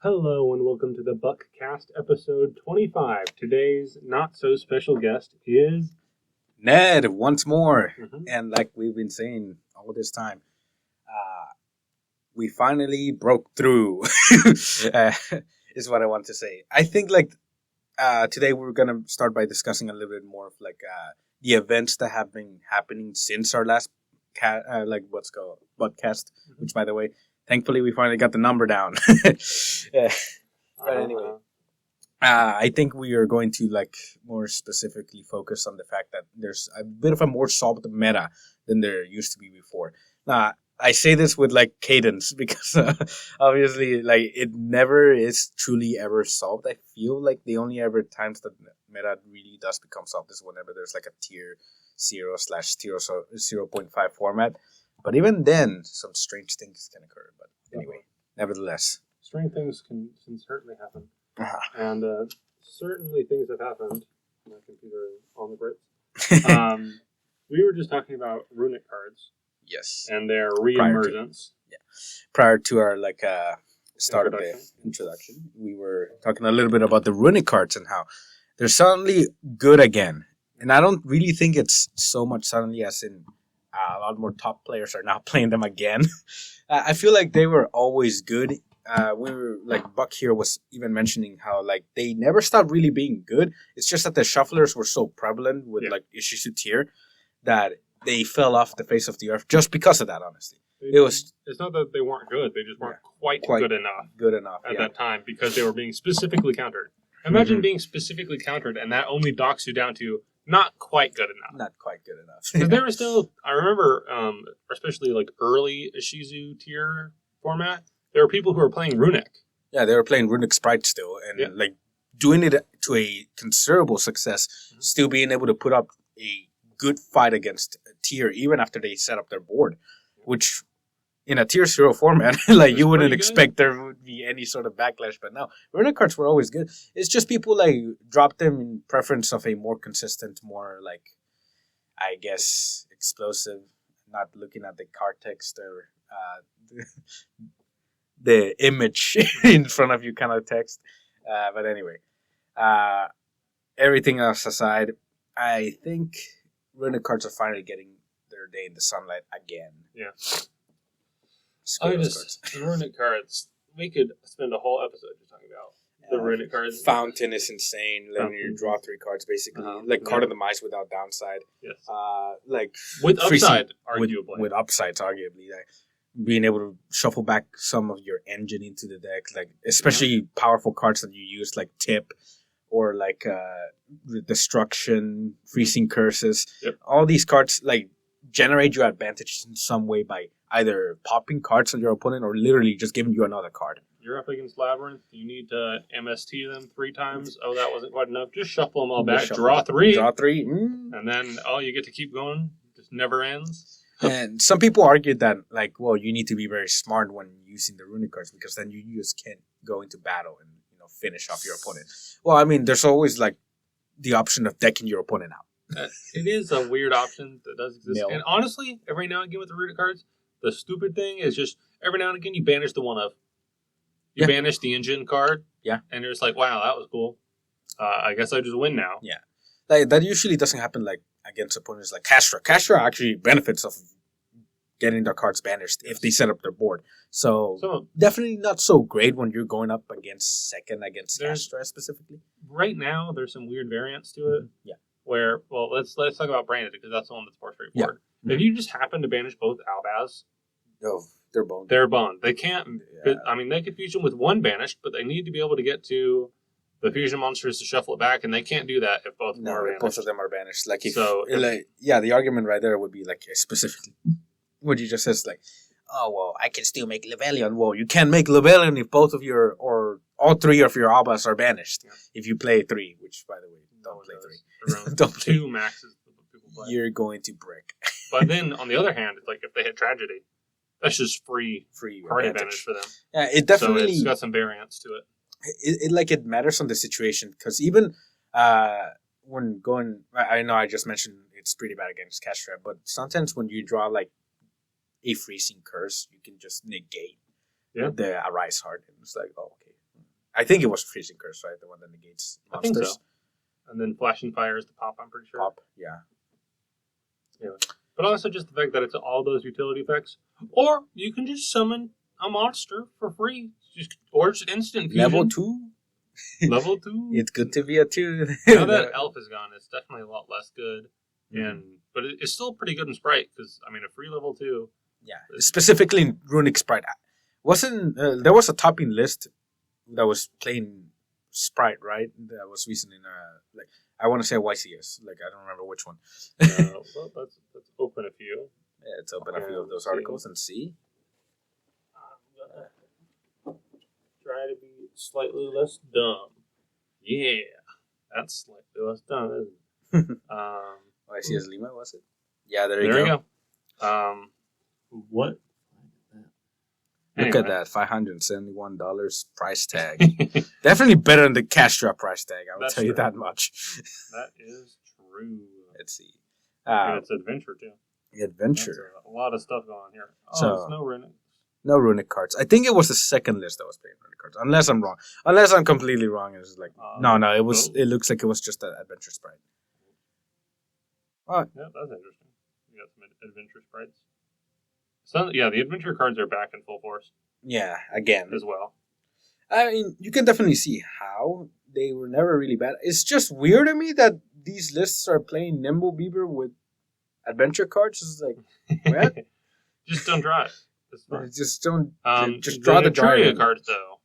Hello and welcome to the Buckcast episode 25. Today's not so special guest is Ned, once more. Mhm. And like we've been saying all this time, we finally broke through, is what I want to say. I think today we're going to start by discussing a little bit more of the events that have been happening since our last podcast, which by the way, thankfully we finally got the number down. Yeah. But anyway. I think we are going to more specifically focus on the fact that there's a bit of a more solved meta than there used to be before. Now, I say this with cadence because obviously it never is truly ever solved. I feel like the only ever times that meta really does become solved is whenever there's a tier 0/0.5 format. But even then, some strange things can occur. But anyway, nevertheless, strange things can certainly happen. Uh-huh. And certainly things have happened. My computer is on the bricks. We were just talking about runic cards. Yes. And their re-emergence. Prior to our start of the introduction, we were talking a little bit about the runic cards and how they're suddenly good again. And I don't really think it's so much suddenly as in a lot more top players are now playing them again. I feel like they were always good. We were Buck here was even mentioning how they never stopped really being good. It's just that the shufflers were so prevalent with issues to tier that they fell off the face of the earth just because of that. Honestly, it's not that they weren't good; they just weren't quite good enough. Good enough at that time because they were being specifically countered. Imagine being specifically countered, and that only docks you down to not quite good enough. Not quite good enough. Because there were still, I remember, especially early Ishizu tier format. There were people who were playing Runic. Yeah, they were playing Runic Sprite still, and doing it to a considerable success. Mm-hmm. Still being able to put up a good fight against a tier, even after they set up their board, which in a tier 0 format, you wouldn't expect there would be any sort of backlash. But no, Runic cards were always good. It's just people dropped them in preference of a more consistent, more I guess explosive. Not looking at the card text or the image in front of you kind of text. But anyway, everything else aside, I think Runic cards are finally getting their day in the sunlight again. Yeah. The Runic cards, we could spend a whole episode just talking about the Runic cards. Fountain is insane. Letting you draw 3 cards, basically. Card of the Mice without downside. Yes. With upside, arguably. With upsides, arguably. Being able to shuffle back some of your engine into the deck, especially powerful cards that you use, like Tip or Destruction, Freezing Curses. Yep. All these cards generate you advantage in some way by either popping cards on your opponent or literally just giving you another card. You're up against Labyrinth. You need to MST them 3 times. Oh, that wasn't quite enough. Just shuffle them all back. Draw 3. And then, you get to keep going. It just never ends. And some people argued that, you need to be very smart when using the Runic cards because then you just can't go into battle and, finish off your opponent. Well, I mean, there's always, the option of decking your opponent out. It is a weird option that does exist. No. And honestly, every now and again with the Runic cards, the stupid thing is just every now and again you banish the one of. You banish the engine card. Yeah. And you're just wow, that was cool. I guess I just win now. Yeah. That usually doesn't happen against opponents like Castra. Castra actually benefits of getting their cards banished if they set up their board. So definitely not so great when you're going up against Castra specifically. Right now, there's some weird variants to it. Yeah. Where, let's talk about Branded because that's the one that's more straightforward. Yeah. If you just happen to banish both Albaz, they're boned. They're boned. They can't. Yeah. They could fusion with one banished, but they need to be able to get to the fusion monsters to shuffle it back, and they can't do that if both of them are banished. Both of them are banished. The argument right there would be specifically what you just said is I can still make Levelion. Well, you can't make Levelion if both of your or all 3 of your Albas are banished. Yeah. If you play 3, which by the way, don't play 3. Around don't 2 maxes people play. You're going to brick. But then on the other hand, it's if they hit Tragedy, that's just free card advantage for them. Yeah, it definitely. So it's got some variance to it. It matters on the situation because even when going, I know I just mentioned it's pretty bad against Castra, but sometimes when you draw a freezing curse, you can just negate the Arise Heart. And it's okay. I think it was Freezing Curse, right? The one that negates monsters. I think so. And then Flashing Fire is the pop, I'm pretty sure. Pop, yeah. Anyway. But also just the fact that it's all those utility effects. Or you can just summon a monster for free. Or just instant fusion. Level 2? Level 2? It's good to be a 2. Now that Elf is gone, it's definitely a lot less good. But it's still pretty good in Sprite, because, I mean, a free level 2. Yeah, specifically in Runic Sprite. There was a topping list that was plain Sprite, right? That was recent in, I want to say YCS. I don't remember which one. Well, let's open a few. Yeah, let's open a few of those articles and see. I'm gonna try to be slightly less dumb. Yeah, that's slightly less dumb, isn't it? YCS Lima, was it? Yeah, there you go. What? Look at that, $571 price tag. Definitely better than the cash drop price tag, I will tell you that much. That is true. Let's see. And it's adventure, too. Adventure. That's a lot of stuff going on here. So, it's no runic. No runic cards. I think it was the second list that was playing runic cards, unless I'm wrong. Unless I'm completely wrong. It's no. It was. No. It looks like it was just an adventure sprite. Yeah, that's interesting. You got some adventure sprites. The adventure cards are back in full force. Yeah, again. As well. I mean, you can definitely see how they were never really bad. It's just weird to me that these lists are playing Nimble Beaver with adventure cards. It's what? Just don't draw it. Just don't. Just draw the Nutria cards, though.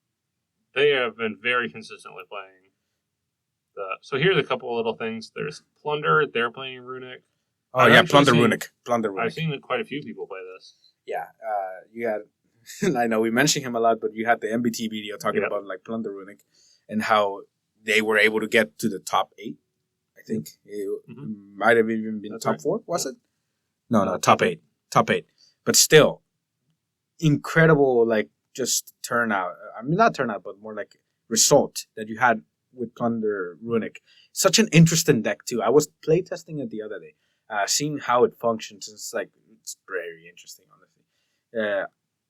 They have been very consistently playing. So here's a couple of little things. There's Plunder. They're playing Runic. Oh, yeah, Plunder Runic. I've seen quite a few people play this. Yeah, you had, I know we mentioned him a lot, but you had the MBT video talking about Plunder Runic and how they were able to get to the top 8. I think it might have even been top 4. Was it? No, top 8. Top 8. But still, incredible, just turnout. I mean, not turnout, but more result that you had with Plunder Runic. Such an interesting deck, too. I was playtesting it the other day, seeing how it functions. It's very interesting, honestly.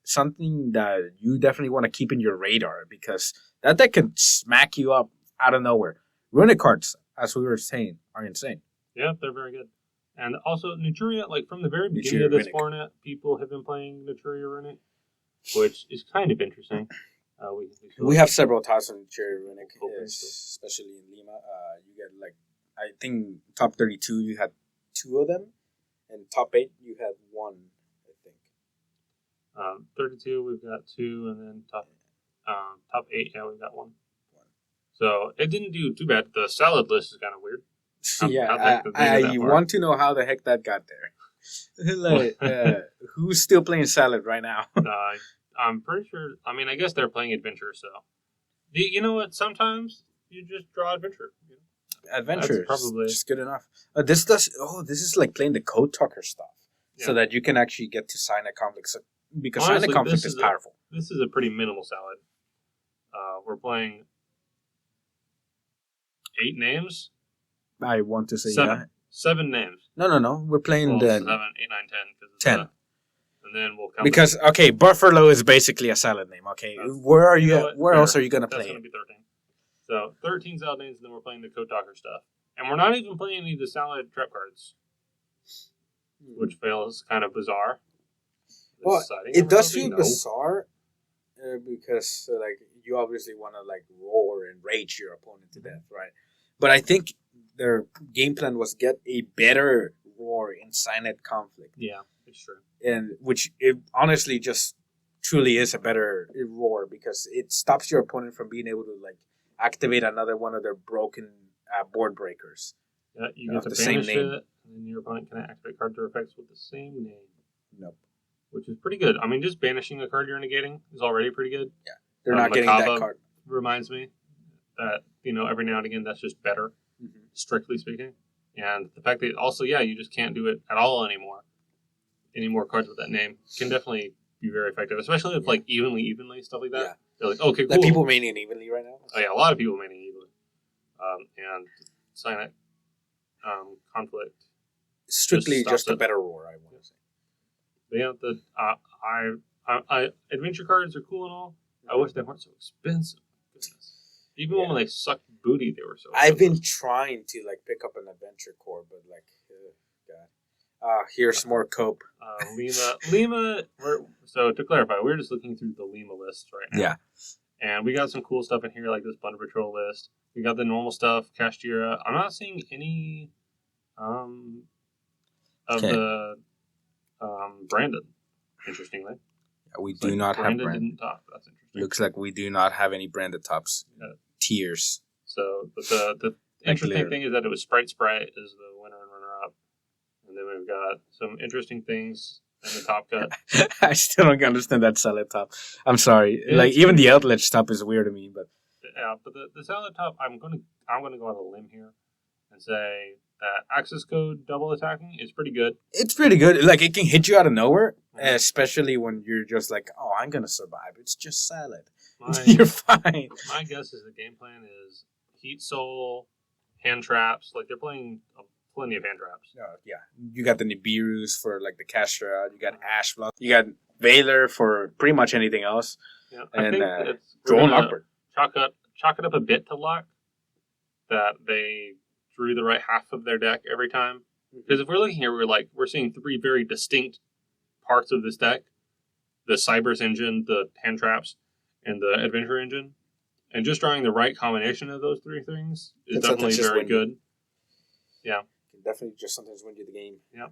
Something that you definitely want to keep in your radar because that deck can smack you up out of nowhere. Runic cards, as we were saying, are insane. Yeah, they're very good. And also, Nutria, from the very beginning of this format, people have been playing Nutria Runic, which is kind of interesting. We have several types of Nutria Runic, especially in Lima. You get, I think top 32, you had 2 of them, and top 8, you had 1. 32, we've got 2, and then top 8, we've got 1. So it didn't do too bad. The salad list is kind of weird. You want to know how the heck that got there? Who's still playing salad right now? I'm pretty sure. I mean, I guess they're playing adventure. So, you know what? Sometimes you just draw adventure. Adventure, probably just good enough. This is like playing the Code Talker stuff, so that you can actually get to sign a conflict. Because honestly, sign a conflict is powerful. This is a pretty minimal salad. We're playing 8 names. I want to say 7. 7 names. No. We're playing 7, 8, 9, 10. 10. And then we'll come because Buffalo is basically a salad name. Okay, where are you? Where else are you gonna play? That's gonna be 13. So 13 salad names, and then we're playing the Code Talker stuff, and we're not even playing any of the salad trap cards, which feels kind of bizarre. Well, it does feel bizarre because you obviously want to roar and rage your opponent to death, right? But I think their game plan was get a better roar in Signet Conflict. Yeah, it's true. And which it honestly just truly is a better roar because it stops your opponent from being able to activate another one of their broken board breakers. Yeah, you get to banish it, and then your opponent can activate cards or effects with the same name. Nope. Which is pretty good. I mean, just banishing a card you're negating is already pretty good. Yeah, they're not getting that card. Reminds me that, every now and again, that's just better, strictly speaking. And the fact that also, you just can't do it at all anymore. Any more cards with that name can definitely be very effective, especially if, evenly, stuff like that. Yeah. They're like, okay, cool. That people maining evenly right now? Oh, yeah, a lot of people maining evenly. And Signet Conflict. Strictly just a better roar, I want to say. Adventure cards are cool and all. I wish they weren't so expensive. Goodness. Even when they sucked booty, they were so. I've been trying to like pick up an adventure core, but like, God. Here's more cope. Lima. So to clarify, we're just looking through the Lima list right now. Yeah. And we got some cool stuff in here, like this Thunder Patrol list. We got the normal stuff, Kashtira. I'm not seeing any of the branded, interestingly. Yeah, we do not have branded. Didn't top. That's interesting. Looks like we do not have any branded tops. Tiers. So the interesting thing is that it was Sprite is the winner and runner-up. And then we've got some interesting things in the top cut. I still don't understand that salad top. I'm sorry. Even the outlet top is weird to me, but the salad top, I'm gonna go on a limb here and say that access code double attacking is pretty good. It's pretty good. Like, it can hit you out of nowhere, especially when you're just like, oh, I'm gonna survive. It's just salad. You're fine. My guess is the game plan is Heat Soul, hand traps. Like, they're playing plenty of hand traps. Yeah. You got the Nibiru's for like the Castra. You got Ash Block. You got Valor for pretty much anything else. Yeah, and I think Drone Lockbird. Chalk it up a bit to luck that they drew the right half of their deck every time. Because if we're looking here, we're seeing three very distinct parts of this deck: the Cybers engine, the hand traps, and the Adventure engine. And just drawing the right combination of those three things is definitely very good. Yeah. Can definitely just sometimes win you the game. Yeah.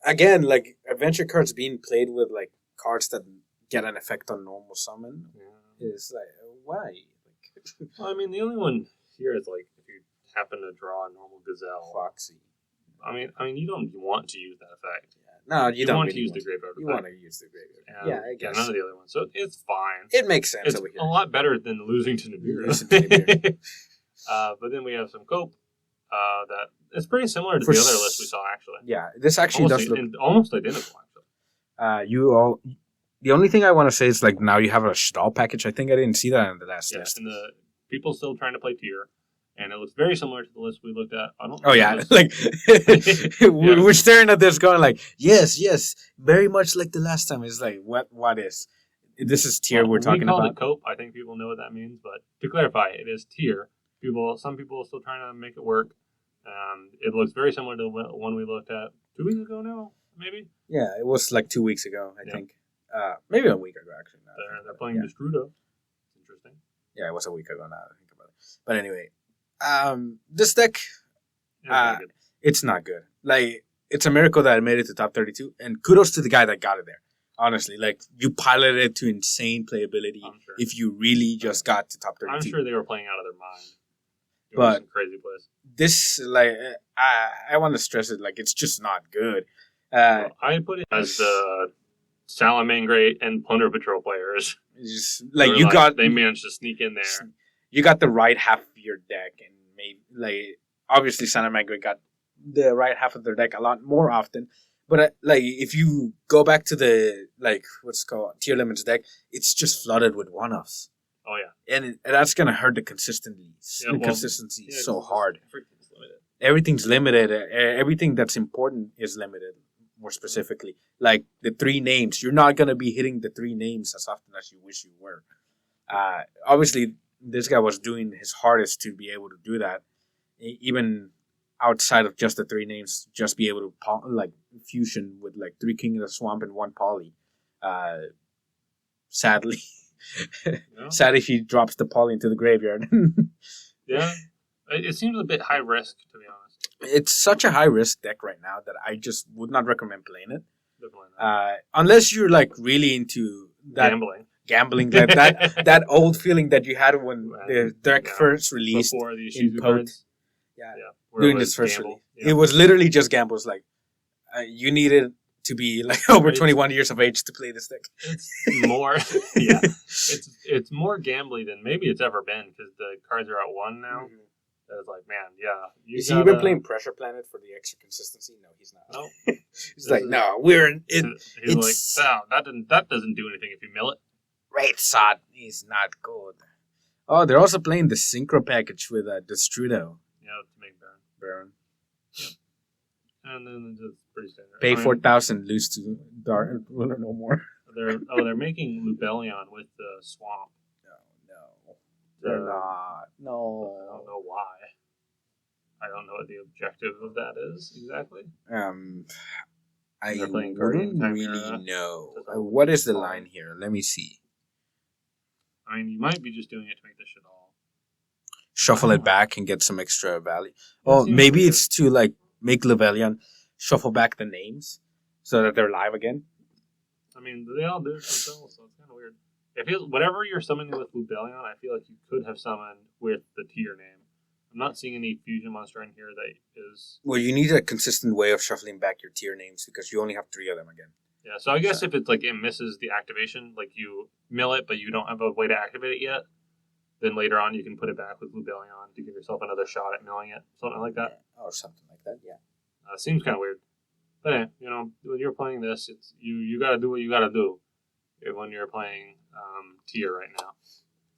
Again, like, adventure cards being played with like cards that get an effect on normal summon is like, why? Like, well, I mean, the only one here is like if you happen to draw a normal Gazelle. Foxy. I mean, you don't want to use that effect. No, you don't want really to use the graveyard. You want to use the graveyard. I guess. None of the other ones. So it's fine. It makes sense. It's over here. a lot better than losing to Nibiru. But then we have some Cope. That it's pretty similar to the other list we saw, actually. Yeah, this actually does look almost identical, actually. The only thing I want to say is, like, now you have a stall package. I think I didn't see that in the last list. And the people still trying to play tier. And it looks very similar to the list we looked at. We're staring at this going like, yes, very much like the last time. It's like, what is? This is tier we're talking about. We call it Cope. I think people know what that means. But to clarify, it is tier. Some people are still trying to make it work. It looks very similar to the one we looked at 2 weeks ago now, maybe? Yeah, it was like 2 weeks ago, I think. Maybe a week ago, actually. They're playing Destrudo. Interesting. Yeah, it was a week ago now, I think about it. But anyway, this deck, it's not good. Like, it's a miracle that it made it to top 32, and kudos to the guy that got it there. Honestly, like, you piloted it to insane playability if you really just got to top 32. I'm sure they were playing out of their mind. But some crazy plays. This, like, I want to stress it, like, it's just not good. I put it as the Salamangreat and Plunder Patrol players. Just, like, they managed to sneak in there. You got the right half of your deck, and maybe, like, obviously Salamangreat got the right half of their deck a lot more often. But, like, if you go back to the, like, what's called Tier Limits deck, it's just flooded with one-offs. Oh, yeah. And that's going to hurt the consistency so hard. Everything's limited. Everything that's important is limited, more specifically. Like, the 3 names. You're not going to be hitting the 3 names as often as you wish you were. Obviously, this guy was doing his hardest to be able to do that. Even outside of just the 3 names, just be able to, like, fusion with, like, 3 King of the Swamp and 1 Poly. Sadly. Sad if he drops the Poly into the graveyard. Yeah. It seems a bit high risk, to be honest. It's such a high risk deck right now that I just would not recommend playing it. Definitely not. Unless you're, like, really into that gambling, that old feeling that you had when the deck first released before the in Pote. Yeah. Doing this first release. Yeah. It was literally just gambles. Like, you needed to be like over 21 years of age to play this deck. It's more, yeah. It's more gambly than maybe it's ever been because the cards are at 1 now. Mm-hmm. It's like, man, yeah. You've been playing Pressure Planet for the extra consistency? No, he's not. No. He's like, no, we're in. He's like, that doesn't do anything if you mill it. Red Sod is not good. Oh, they're also playing the Synchro package with Destrudo. Yeah, to make Baron. Yep. And then it's pretty standard. Pay 4,000, lose to Dark. No more. They're making Lubellion with the Swamp. No. They're not. I No. don't know why. I don't know what the objective of that is exactly. I They're playing Guardian wouldn't really Chimera. know. That's all What is the fun. line here? Let me see. I mean, you might be just doing it to make this shit all. Shuffle I it don't know. back and get some extra value. It Oh, seems maybe weird. it's to like make Levelian shuffle back the names so that they're live again. I mean, they all do it themselves, so it's kind of weird. It feels whatever you're summoning with Lubellion, I feel like you could have summoned with the tier name. I'm not seeing any fusion monster in here that is. Well, you need a consistent way of shuffling back your tier names because you only have 3 of them again. Yeah, so I guess if it's like it misses the activation, like you mill it, but you don't have a way to activate it yet, then later on you can put it back with Lubellion to give yourself another shot at milling it, something like that. Or something like that, yeah. Seems kind of weird, but hey, when you're playing this, it's you got to do what you got to do when you're playing tier right now.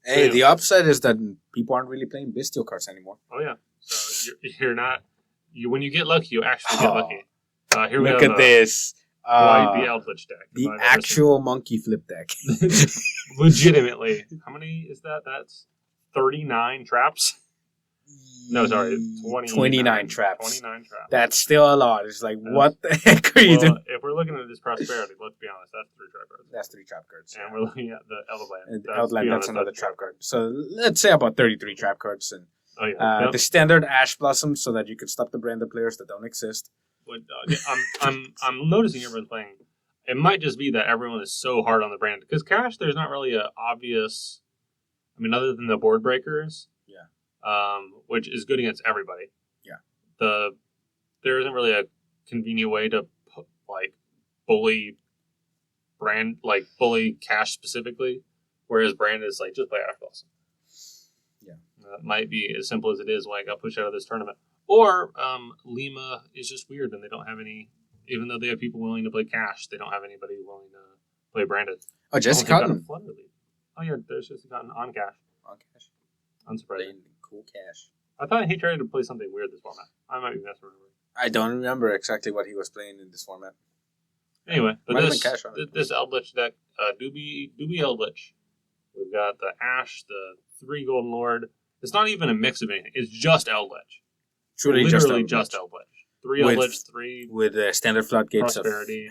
Hey, Yeah. the upside is that people aren't really playing bestial cards anymore. Oh yeah, so you're not when you get lucky, you actually get lucky. Here we Look have at this. the Eldritch deck. The If I've ever actual monkey flip deck. seen- legitimately. How many is that? That's 39 traps. No, sorry, 29 traps. 29 traps. That's still a lot. It's like, That's- what the heck are you doing? If we're looking at this prosperity, let's be honest, that's 3 trap cards. That's 3 trap cards. And we're looking at the Eldland. And Outland, that's another trap card. So let's say about 33 trap cards. And Oh yeah. Yep. the standard Ash Blossom so that you can stop the branded players that don't exist. But, I'm noticing everyone's playing. It might just be that everyone is so hard on the brand because cash. There's not really a obvious. I mean, other than the board breakers, which is good against everybody. Yeah. There isn't really a convenient way to bully cash specifically, whereas brand is like just play Ash Blossom. Yeah. That might be as simple as it is. Why I got pushed out of this tournament. Or Lima is just weird and they don't have any, even though they have people willing to play cash, they don't have anybody willing to play branded. Oh, Jesse Got a Cotton. Flutter Lead. Oh yeah, there's Jesse Cotton on cash. On cash. Unsurprising. Playing cool cash. I thought he tried to play something weird this format. I might be misremembering. I don't remember exactly what he was playing in this format. Anyway, but Might have been cash on it. this Eldritch deck, Doobie Eldritch. We've got the Ash, the 3 Golden Lord. It's not even a mix of anything. It's just Eldritch. Truly Literally just just Eldritch. 3 With- Eldritch, 3 with standard floodgates of Prosperity,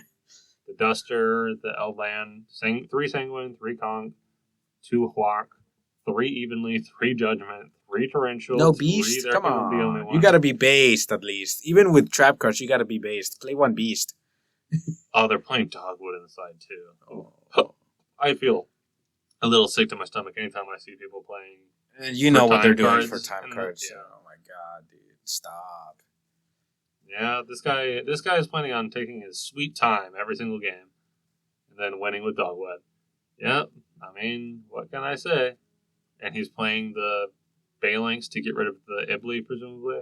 the Duster, the Eldland, 3 Sanguine, 3 Conch, 2 Hwak, 3 Evenly, 3 Judgment, 3 Torrential. no 3 beast. there Come can be only on, one. you gotta be based at least. Even with trap cards, you gotta be based. Play 1 beast. Oh, they're playing Dogwood inside too. Oh. I feel a little sick to my stomach anytime I see people playing. And you know For what they're time doing cards for time and- cards. yeah. Oh my god, dude, stop. Yeah, this guy is planning on taking his sweet time every single game, and then winning with Dogwood. Yep, I mean, what can I say? And he's playing the Phalanx to get rid of the Ibli, presumably.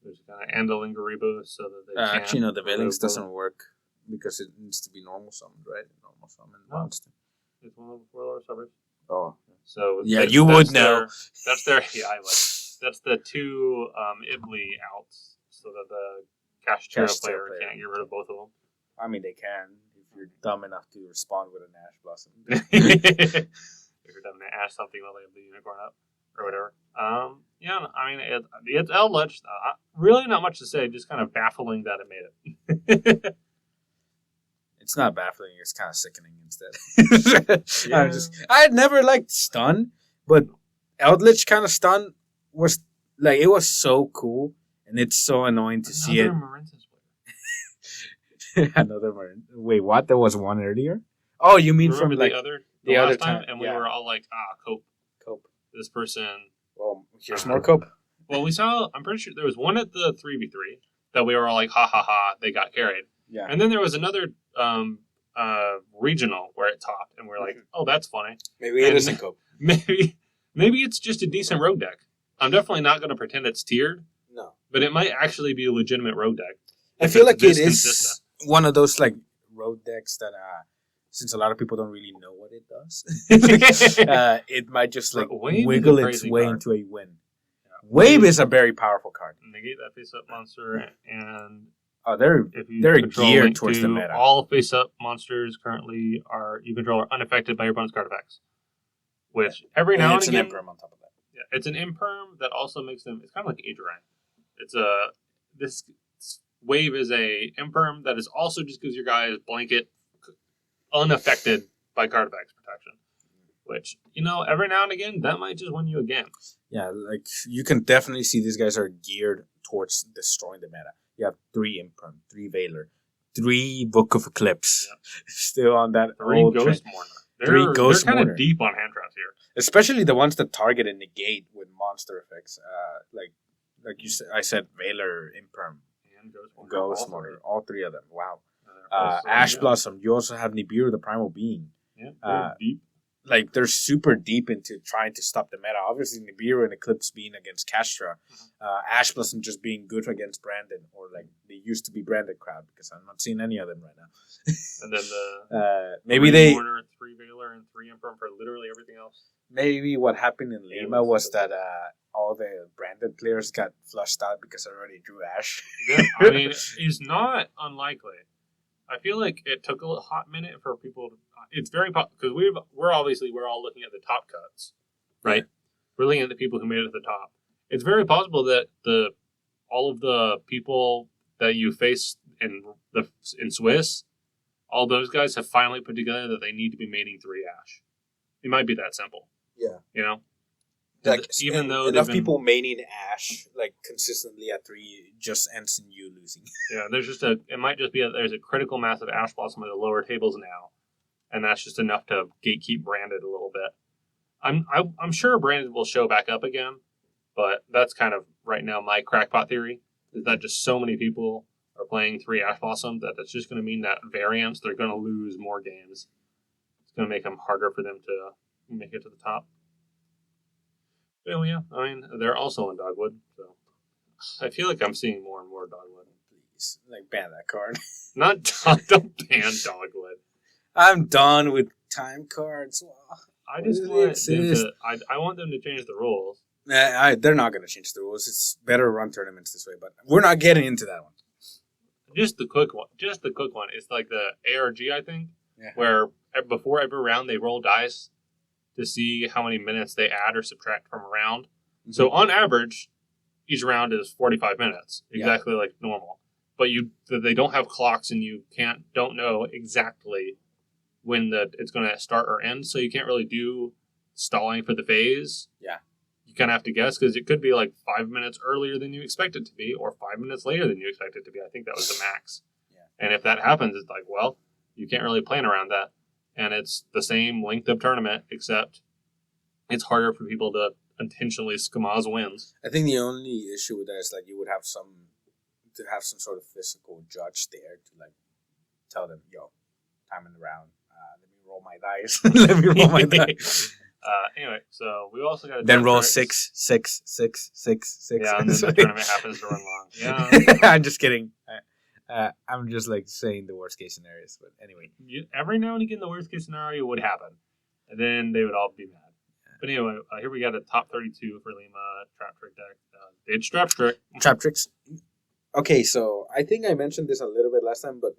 There's kind of Andalin Garibu so that they can't. Actually, no, the remove Valence the- doesn't work because it needs to be normal summoned, right? Normal summon No. monster. It's one of the 4 lower suburbs. Oh, So yeah, that- you that's would know. That's their yeah, I would. That's the 2 Ibli outs, so that the Kashtira Kashtira player player. can't get rid of both of I mean, they can if you're dumb enough to respond with an Ash Blossom. them. If you're done to ask something while they have the unicorn up or whatever. Yeah, I mean it's Eldritch. Really, not much to say. Just kind of baffling that it made it. It's not baffling. It's kind of sickening instead. Yeah. I had never liked stun, but Eldritch kind of stun was like it was so cool, and it's so annoying to see it. Another Marinthus player. Another Marin. Wait, what? There was one earlier. Oh, you mean Remember from like the the last other time, time, and we yeah. were all like, Cope. Cope? This person. Well, here's more Cope. Well, we saw. I'm pretty sure there was one at the 3v3 that we were all like, ha ha ha, they got carried. Yeah. And then there was another regional where it topped, and we're like, oh, that's funny. Maybe it it isn't isn't Cope. Maybe it's just a decent rogue deck. I'm definitely not going to pretend it's tiered, No. but it might actually be a legitimate rogue deck. I feel like This it is consistent. one of those like road decks that since a lot of people don't really know what it does, it might just like Wave is a wiggle its crazy way card. into a win. Yeah. Wave is a very powerful card. Negate that face-up monster, and Oh, they're if you They're control geared link towards to the meta. all face-up monsters currently you control are unaffected by your bonus card effects. which every now and it's again... It's an imperm on top of that. Yeah, it's an imperm that also makes them... It's kind of like Adrian. This wave is a imperm that is also just gives your guys blanket unaffected by card effects protection. Which, every now and again, that might just win you a game. Yeah, like, you can definitely see these guys are geared towards destroying the meta. You have 3 Imperm, 3 Veiler, 3 Book of Eclipse. Yeah. Still on that 3 old Ghost trend. Mourner. 3 Ghost They're Mourner. kind of deep on hand traps here. Especially the ones that target and negate with monster effects. Like you said, I said Veiler, Imperm, and Ghost Mourner. All 3 of them. Wow. Ash Blossom. You also have Nibiru, the Primal Being. Yeah, deep. Like, they're super deep into trying to stop the meta. Obviously, Nibiru and Eclipse being against Castra. Ash Blossom just being good against Brandon. Or, like, they used to be Brandon crowd. Because I'm not seeing any of them right now. And then the... maybe they... Mourner, 3 Veiler, and 3 Imperm for literally everything else. Maybe what happened in Lima was that all the Brandon players got flushed out because I already drew Ash. Yeah, I mean, it's not unlikely. I feel like it took a hot minute for people to... It's very... Because we're all looking at the top cuts, right? Yeah. We're looking at the people who made it to the top. It's very possible that all of the people that you face in Swiss, all those guys have finally put together that they need to be mating 3 Ash. It might be that simple. Yeah. Like, even though enough people maining Ash like consistently at 3 just ends in you losing. Yeah, it might just be there's a critical mass of Ash Blossom in the lower tables now, and that's just enough to gatekeep Branded a little bit. I'm sure Branded will show back up again, but that's kind of right now my crackpot theory is that just so many people are playing 3 Ash Blossom that that's just going to mean that variance they're going to lose more games. It's going to make them harder for them to make it to the top. Well, yeah, I mean, they're also in Dogwood, so I feel like I'm seeing more and more Dogwood. Please, like, ban that card. Don't ban Dogwood. I'm done with time cards. I just want them I want them to change the rules. They're not going to change the rules. It's better to run tournaments this way, but we're not getting into that one. Just the quick one. It's like the ARG, I think, where before every round they roll dice to see how many minutes they add or subtract from a round. Mm-hmm. So on average, each round is 45 minutes, exactly like normal. But they don't have clocks, and you don't know exactly when it's going to start or end. So you can't really do stalling for the phase. Yeah, you kind of have to guess because it could be like 5 minutes earlier than you expect it to be, or 5 minutes later than you expect it to be. I think that was the max. And if that happens, it's like, well, you can't really plan around that. And it's the same length of tournament, except it's harder for people to intentionally schmaz wins. I think the only issue with that is like you would have some sort of physical judge there to like tell them, yo, time in the round. Let me roll my dice. Let me roll my dice. Anyway, so we also got to then roll 6, 6, 6, 6, 6. Yeah, and then the tournament happens to run long. Yeah, I'm just kidding. I'm just like saying the worst case scenarios, but anyway. Every now and again, the worst case scenario would happen, and then they would all be mad. But anyway, here we got a top 32 for Lima Trap Trick deck. It's Trap Trick. Trap Tricks. Okay, so I think I mentioned this a little bit last time, but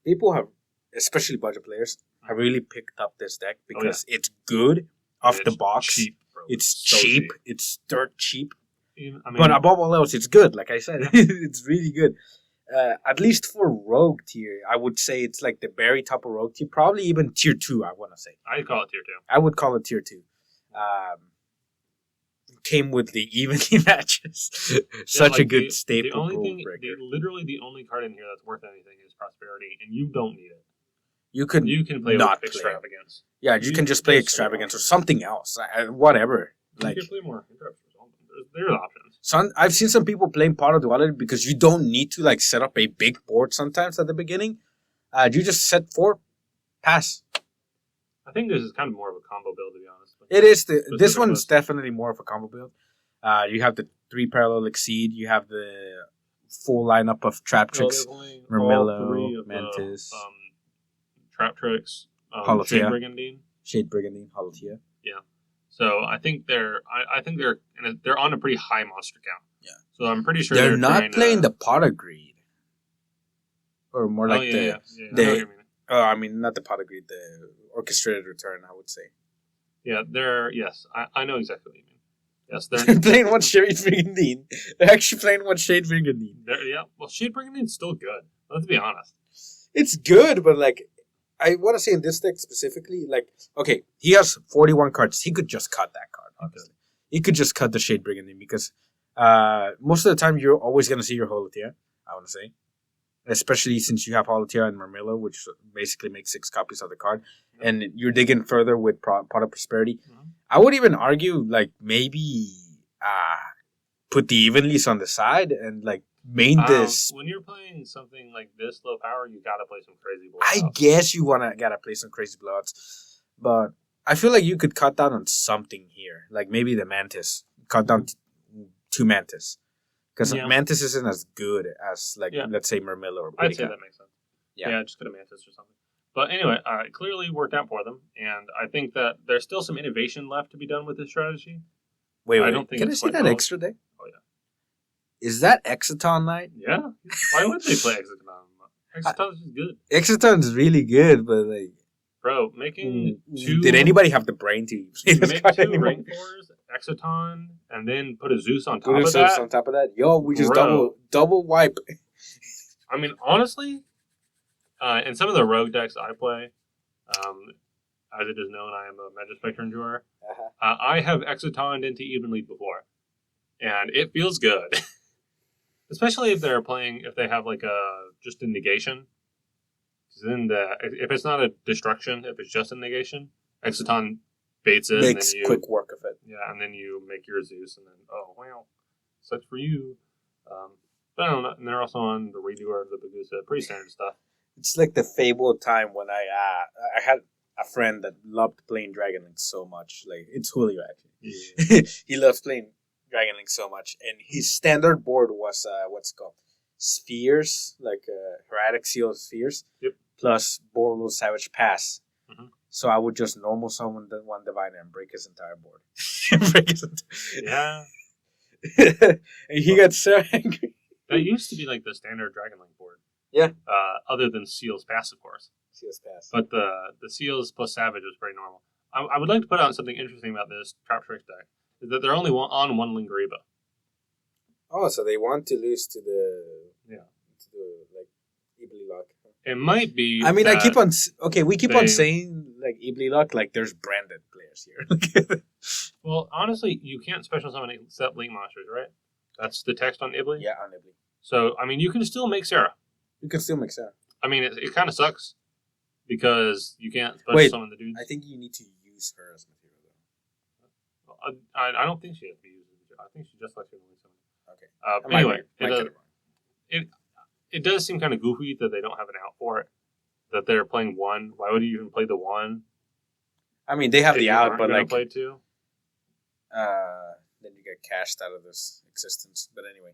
people have, especially budget players, have really picked up this deck because it's good off the box. Cheap, bro. It's so cheap. It's dirt cheap. I mean, but above all else, it's good. Like I said, it's really good. At least for Rogue tier, I would say it's like the very top of Rogue tier. Probably even tier 2, I want to say. I'd call it tier 2. I would call it tier 2. Came with the evenly matches. Such a good staple. The only thing, literally the only card in here that's worth anything is Prosperity, and you don't need it. You can play with Extravagance. Yeah, you can just play Extravagance or something else. Whatever. You can play more Interrupts. There's options. I've seen some people playing Pot of Duality because you don't need to like set up a big board sometimes at the beginning. You just set 4, pass. I think this is kind of more of a combo build, to be honest. It is. This one's definitely more of a combo build. You have the 3 Parallel Exceed. You have the full lineup of Trap Tricks. Mermillo, Mantis. Trap Tricks. Holotia. Shade Brigandine. Holotia. Yeah. So I think they're on a pretty high monster count. Yeah. So I'm pretty sure they're not playing the Pot of Greed. Or more like I mean, not the Pot of Greed, the Orchestrated Return, I would say. Yeah, yes, I know exactly what you mean. Yes, They're playing one Shade Brigandine. They're actually playing one Shade Brigandine. Yeah, well, Shade Brigandine's still good. Let's be honest. It's good, but like, I want to say in this deck specifically, like, okay, he has 41 cards. He could just cut that card, honestly. He could just cut the Shade Brigandine because most of the time you're always going to see your Holotia, I want to say. Especially since you have Holotia and Marmilla, which basically makes 6 copies of the card. And you're digging further with Pot of Prosperity. Mm-hmm. I would even argue, like, maybe put the Evenlies on the side and, like, main this. When you're playing something like this low power, you gotta play some crazy blowouts. I guess you gotta play some crazy blowouts. But I feel like you could cut down on something here. Like, maybe the Mantis. Cut down to Mantis. Because Mantis isn't as good as, like, let's say Marmilla or Boudica. I'd say that makes sense. Yeah, just go to Mantis or something. But anyway, it clearly worked out for them, and I think that there's still some innovation left to be done with this strategy. Wait, I don't think can I see that extra deck? Oh, yeah. Is that Exciton Knight? Yeah. Why would they play Exciton? Exciton's just good. Exciton's really good, but, like... Bro, making two... Did anybody have the brain to play this card anymore? Rank 4s, Exciton, and then put a Zeus on top of that? Zeus on top of that? Yo, we just double wipe. I mean, honestly... in some of the rogue decks I play, as it is known, I am a Magic Spectrum drawer. I have Excitoned into Evenly before, and it feels good. Especially if they have like just a negation. Then if it's not a destruction, if it's just a negation, Exciton baits it. Makes quick work of it. Yeah, and then you make your Zeus, and then, oh, well, sucks for you. But I don't know, and they're also on the redoer of the Bagusa, pretty standard stuff. It's like the fabled time when I had a friend that loved playing Dragon Link so much. Like, it's Julio, actually. Yeah. He loves playing Dragon Link so much. And his standard board was, what's it called? Spheres, like Hermetic Seal of Spheres. Yep. Plus Borlo Savage Pass. Mm-hmm. So I would just normal summon the one Diviner and break his entire board. Yeah. And he got so angry. That used to be like the standard Dragon Link board. Yeah. Other than Seal's Pass, of course. Seal's Pass. But the Seals plus Savage was pretty normal. I would like to put out something interesting about this Trap Tricks deck. Is that they're only on one Lingariba. Oh, so they want to lose to the... Yeah. To the, like, Ibli Lock. It might be... I mean, I keep on... Okay, we keep on saying, like, Ibli Lock, like, there's branded players here. Well, honestly, you can't special summon except Link monsters, right? That's the text on Ibli? Yeah, on Ibli. So, I mean, you can still make Sarah. You can still make Sarah. I mean, it kind of sucks because you can't special summon the dudes. I think you need to use her as material, though. I don't think she has to be used as material. I think she just lets you only summon. Okay. Anyway, it does seem kind of goofy that they don't have an out for it. That they're playing one. Why would you even play the one? I mean, they have the out, but like play two. Then you get cashed out of this existence. But anyway,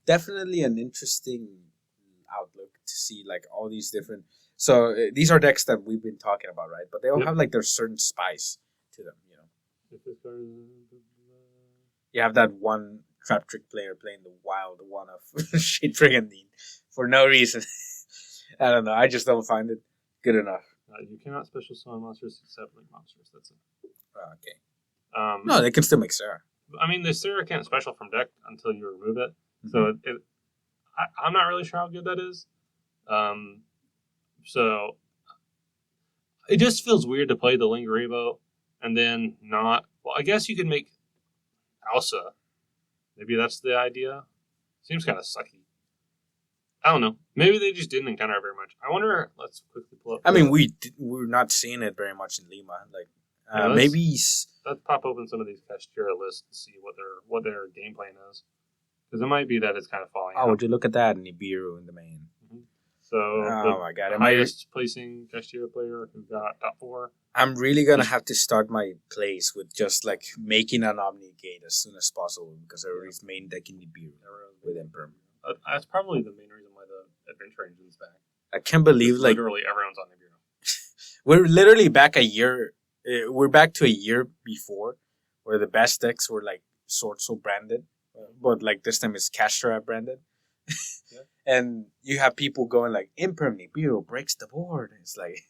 definitely an interesting outlook to see like all these different. So these are decks that we've been talking about, right? But they all have like their certain spice to them, you know. You have that one Trap Trick player playing the wild one of Shade Brigandine for no reason. I don't know. I just don't find it good enough. You cannot special summon monsters except Link monsters. That's it. Okay. No, they can still make Sarah. I mean, the Sarah can't special from deck until you remove it. Mm-hmm. So I'm not really sure how good that is. So it just feels weird to play the Lingaribo and then not. Well, I guess you could make Elsa. Maybe that's the idea. Seems kind of sucky. I don't know. Maybe they just didn't encounter it very much. I wonder. Let's quickly pull up. I mean, we're not seeing it very much in Lima. Like maybe let's pop open some of these Castura lists to see what their game plan is. Because it might be that it's kind of falling out. Would you look at that? Nibiru in the main. Mm-hmm. So, my God. Highest placing Castura player who got top 4. I'm really going to have to start my plays with just, like, making an Omni Gate as soon as possible because everybody's main deck in Nibiru with Imperm. That's probably the main reason why the Adventure Engine's back. I can't believe, like... Literally everyone's on Nibiru. We're literally back a year... we're back to a year before where the best decks were, like, so branded. But, like, this time it's Castra branded. Yeah. And you have people going, like, Imperm Nibiru breaks the board. It's like...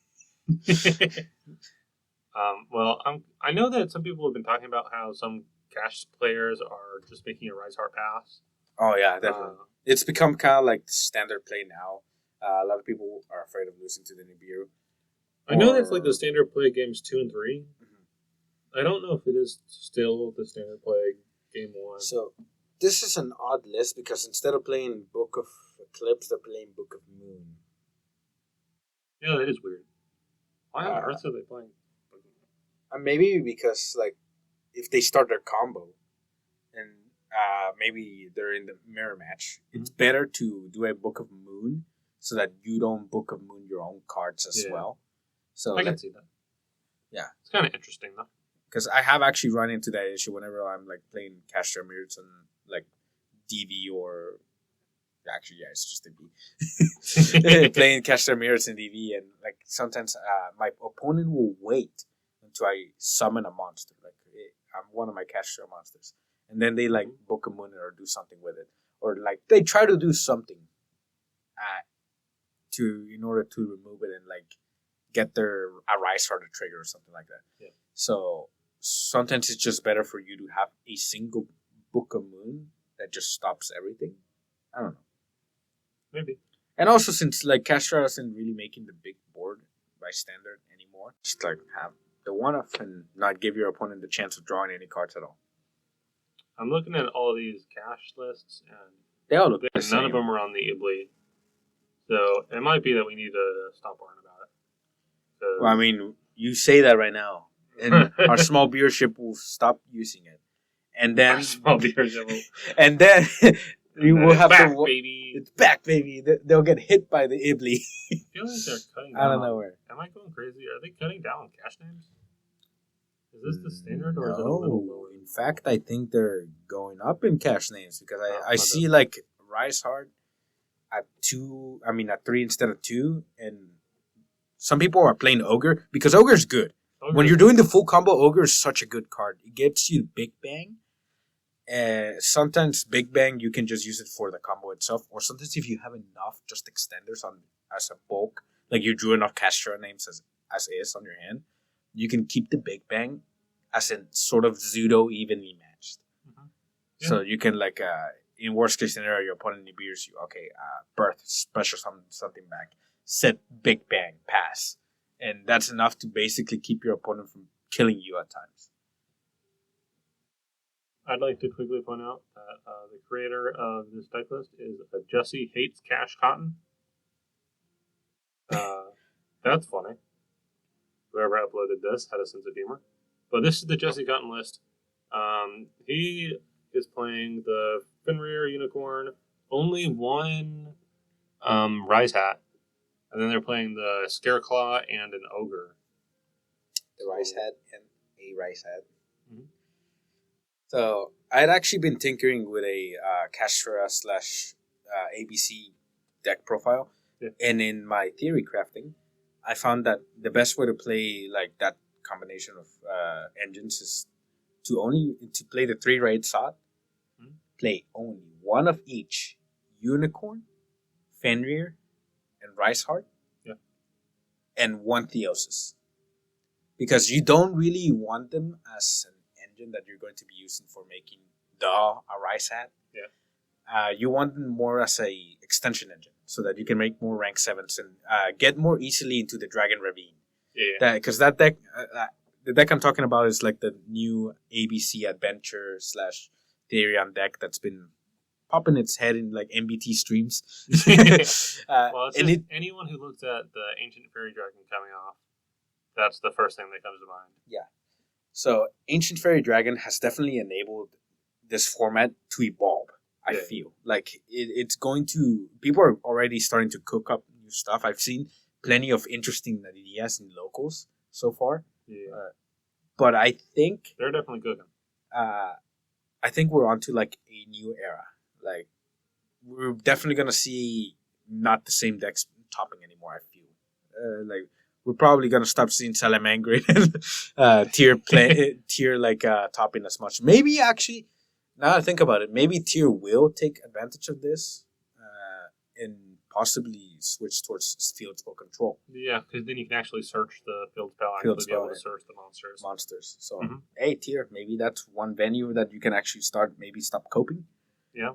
I know that some people have been talking about how some cash players are just making a Rise Heart pass. Oh yeah, definitely. It's become kind of like standard play now. A lot of people are afraid of losing to the Nibiru. I know that's like the standard play games 2 and 3. Mm-hmm. I don't know if it is still the standard play game 1. So this is an odd list because instead of playing Book of Eclipse, they're playing Book of Moon. Yeah, that is weird. Why on earth are they playing? Maybe because like if they start their combo and maybe they're in the mirror match, it's better to do a Book of Moon so that you don't Book of Moon your own cards as well. So I can see that. Yeah, it's kind of interesting though. Because I have actually run into that issue whenever I'm like playing Castro Mirrors and like DV or actually it's just DV. Playing Castro Mirrors and DV and like sometimes my opponent will wait until I summon a monster. Like I'm one of my Castro monsters. And then they like Book a Moon or do something with it. Or like they try to do something in order to remove it and like get their Arise Heart trigger or something like that. Yeah. So sometimes it's just better for you to have a single Book of Moon that just stops everything. I don't know. Maybe. And also since like Castro isn't really making the big board by standard anymore, just like have the one-off and not give your opponent the chance of drawing any cards at all. I'm looking at all of these cash lists and they all look the same. None of them are on the Ibli. So it might be that we need to stop worrying about it. Well, I mean, you say that right now. And our small viewership will stop using it. And then our small viewership will... And then we will have back, to baby. It's back, baby. They'll get hit by the Ibli. I feel like they're cutting down. I don't know where. Am I going crazy? Are they cutting down on cash names? Is this the standard or is it a little lower? In fact, I think they're going up in cash names because I see like Rise Heart at 3 instead of 2, and some people are playing Ogre because Ogre's good. When you're doing the full combo, Ogre is such a good card. It gets you Big Bang. Sometimes Big Bang you can just use it for the combo itself, or sometimes if you have enough just extenders on as a bulk, like you drew enough Castro names as is on your hand, you can keep the Big Bang as in sort of pseudo evenly matched. Mm-hmm. Yeah. So you can like in worst case scenario your opponent beers you birth special something back, set Big Bang pass, and that's enough to basically keep your opponent from killing you at times. I'd like to quickly point out that the creator of this deck list is Jesse Hates Cash Cotton. That's funny. Whoever uploaded this had a sense of humor. But this is the Jesse Cotton list. He is playing the Fenrir Unicorn, only one Rise Hat, and then they're playing the Scareclaw and an Ogre. The Rise Hat and a Rise Hat. Mm-hmm. So I'd actually been tinkering with a Castra / ABC deck profile, and in my theory crafting, I found that the best way to play like that combination of engines is to play the 3 raid Sot, play only one of each Unicorn, Fenrir, and Rise Heart, and one Theosis, because you don't really want them as an engine that you're going to be using for making the Arise Hat. You want them more as a extension engine so that you can make more rank 7s and get more easily into the Dragon Ravine. Because that deck, the deck I'm talking about is like the new ABC Adventure / Therion deck that's been popping its head in like MBT streams. Well, it's anyone who looks at the Ancient Fairy Dragon coming off, that's the first thing that comes to mind. Yeah. So Ancient Fairy Dragon has definitely enabled this format to evolve. I feel like it's going to. People are already starting to cook up new stuff. I've seen plenty of interesting ideas in locals so far. But I think they're definitely cooking. I think we're onto like a new era. Like we're definitely gonna see not the same decks topping anymore. I feel like we're probably gonna stop seeing Salamangreat and tier like topping as much. Maybe actually. Now that I think about it, maybe Tier will take advantage of this and possibly switch towards field spell control. Yeah, because then you can actually search the field spell and Field actually be able spell, to search the monsters. So, Mhm. hey, tier, maybe that's one venue that you can actually stop coping. Yeah.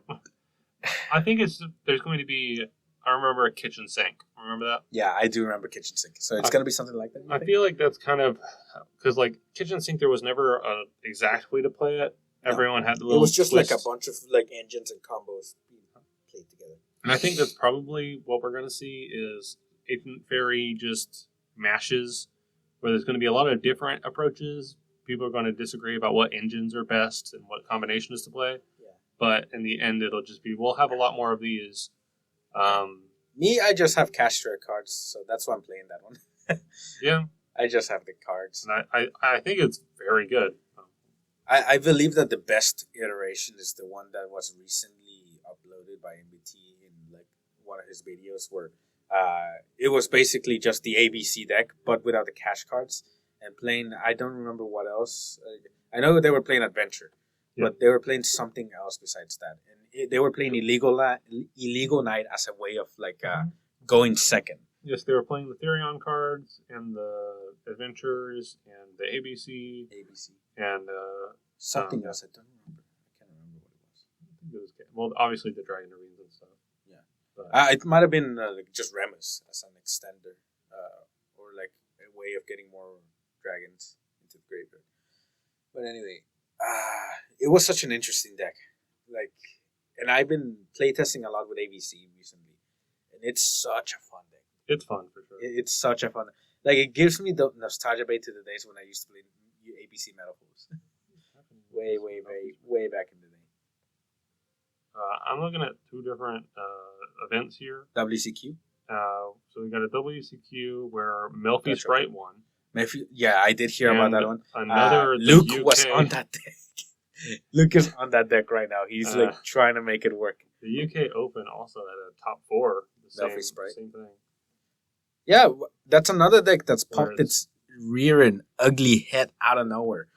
I think there's going to be, I remember a kitchen sink. Remember that? Yeah, I do remember kitchen sink. So it's going to be something like that. I feel like that's kind of, because like kitchen sink, there was never an exact way to play it. No. Everyone had the little It was just twists. like a bunch of like engines and combos played together. And I think that's probably what we're going to see is Agent Fairy just mashes, where there's going to be a lot of different approaches. People are going to disagree about what engines are best and what combinations to play. Yeah. But in the end, it'll just be, we'll have a lot more of these. Me, I just have Castro cards, so that's why I'm playing that one. Yeah. I just have the cards. And I think it's very good. I believe that the best iteration is the one that was recently uploaded by MBT in like one of his videos where it was basically just the ABC deck, but without the cash cards and playing. I don't remember what else. I know they were playing Adventure, but they were playing something else besides that, and they were playing Illegal Night as a way of like going second. Yes, they were playing the Therion cards and the Adventures and the ABC, and something else. I don't remember. I can't remember what it was. I think it was well, obviously the Dragon Arenas and stuff. Yeah, but it might have been like just Remus as an extender, or like a way of getting more dragons into the graveyard. But anyway, it was such an interesting deck. Like, and I've been playtesting a lot with ABC recently, and it's such a fun deck. It's fun for sure. It's such a fun. Like, it gives me the nostalgia bait to the days when I used to play ABC Metal Pools. way back in the day. I'm looking at two different events here. WCQ. So we got a WCQ where Melfi Sprite won. Yeah, I did hear about that one. Another Luke was on that deck. Luke is on that deck right now. He's like trying to make it work. The UK Open also had a top 4. Melfi Sprite. Same thing. Yeah, that's another deck that's popped its rear and ugly head out of nowhere.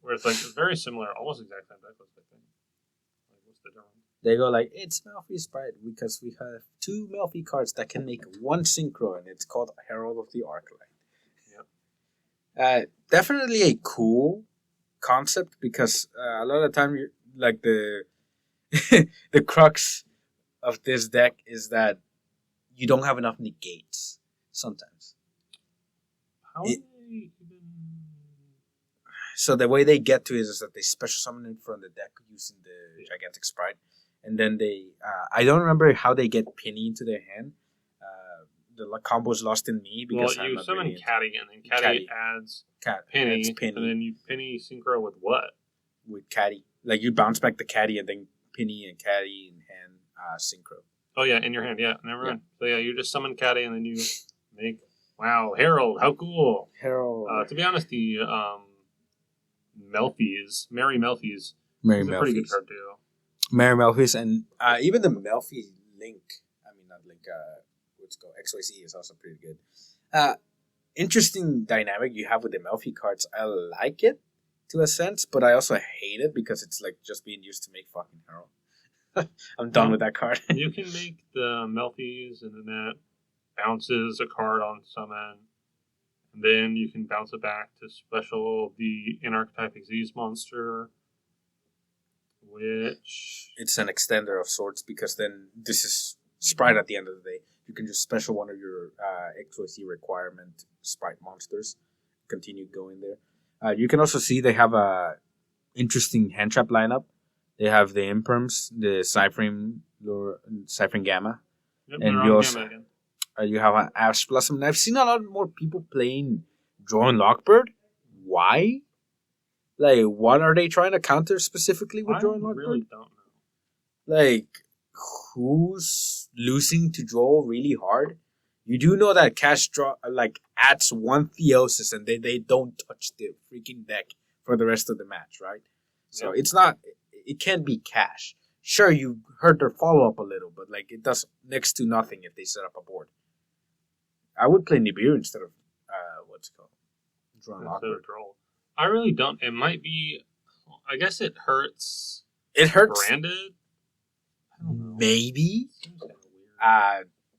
Where it's like it's very similar, almost exact same deck list, I think. Like, what's the difference? They go like, it's Melfi Sprite because we have 2 Melfi cards that can make 1 synchro, and it's called Herald of the Arclight. Yep. Definitely a cool concept because a lot of the time, like the the crux of this deck is that you don't have enough negates. Sometimes. So the way they get to it is that they special summon it from the deck using the Gigantic Sprite. And then they... I don't remember how they get Penny into their hand. The combo is lost in me because you summon really Caddy, and then Caddy adds Penny, and then you Penny synchro with what? With Caddy. Like, you bounce back the Caddy, and then Penny and Caddy in hand synchro. Oh, yeah, in your hand, yeah. Never mind. So, yeah, you just summon Caddy, and then you... Herald, how cool. Herald. To be honest, the Mary Melfi's is a pretty good card too. Mary Melfi's and even the Melfi Link, not Link, what's called XYZ is also pretty good. Interesting dynamic you have with the Melfi cards. I like it to a sense, but I also hate it because it's like just being used to make fucking Herald. I'm done with that card. You can make the Melfi's and then that bounces a card on summon, and then you can bounce it back to special the Inarchetypic Z's monster, which... It's an extender of sorts, because then this is Sprite at the end of the day. You can just special one of your XYZ requirement Sprite monsters, continue going there. You can also see they have a interesting hand trap lineup. They have the Imperms, the Cyphering Gamma, and you also... you have an Ash Blossom. And I've seen a lot more people playing Drawing Lockbird. Why? Like, what are they trying to counter specifically with Drawing Lockbird? I really don't know. Like, who's losing to draw really hard? You do know that Cash draw adds 1 Theosis and they don't touch the freaking deck for the rest of the match, right? So it's not... It can't be Cash. Sure, you hurt their follow-up a little, but like it does next to nothing if they set up a board. I would play Nibiru instead of what's it called? I really don't. It might be. I guess it hurts. It hurts. Branded. I don't know. Maybe.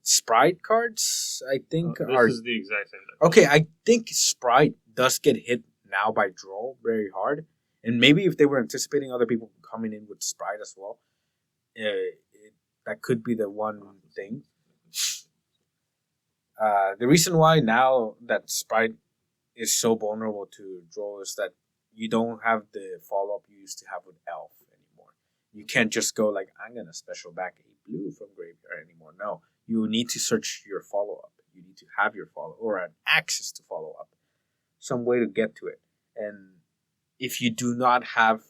Sprite cards, I think, This are is the exact same deck. okay. I think Sprite does get hit now by draw very hard, and maybe if they were anticipating other people coming in with Sprite as well, that could be the one thing. The reason why now that Sprite is so vulnerable to draw is that you don't have the follow up you used to have with Elf anymore. You can't just go like, I'm gonna special back a blue from graveyard anymore. No, you need to search your follow up. You need to have your follow or an access to follow up, some way to get to it. And if you do not have,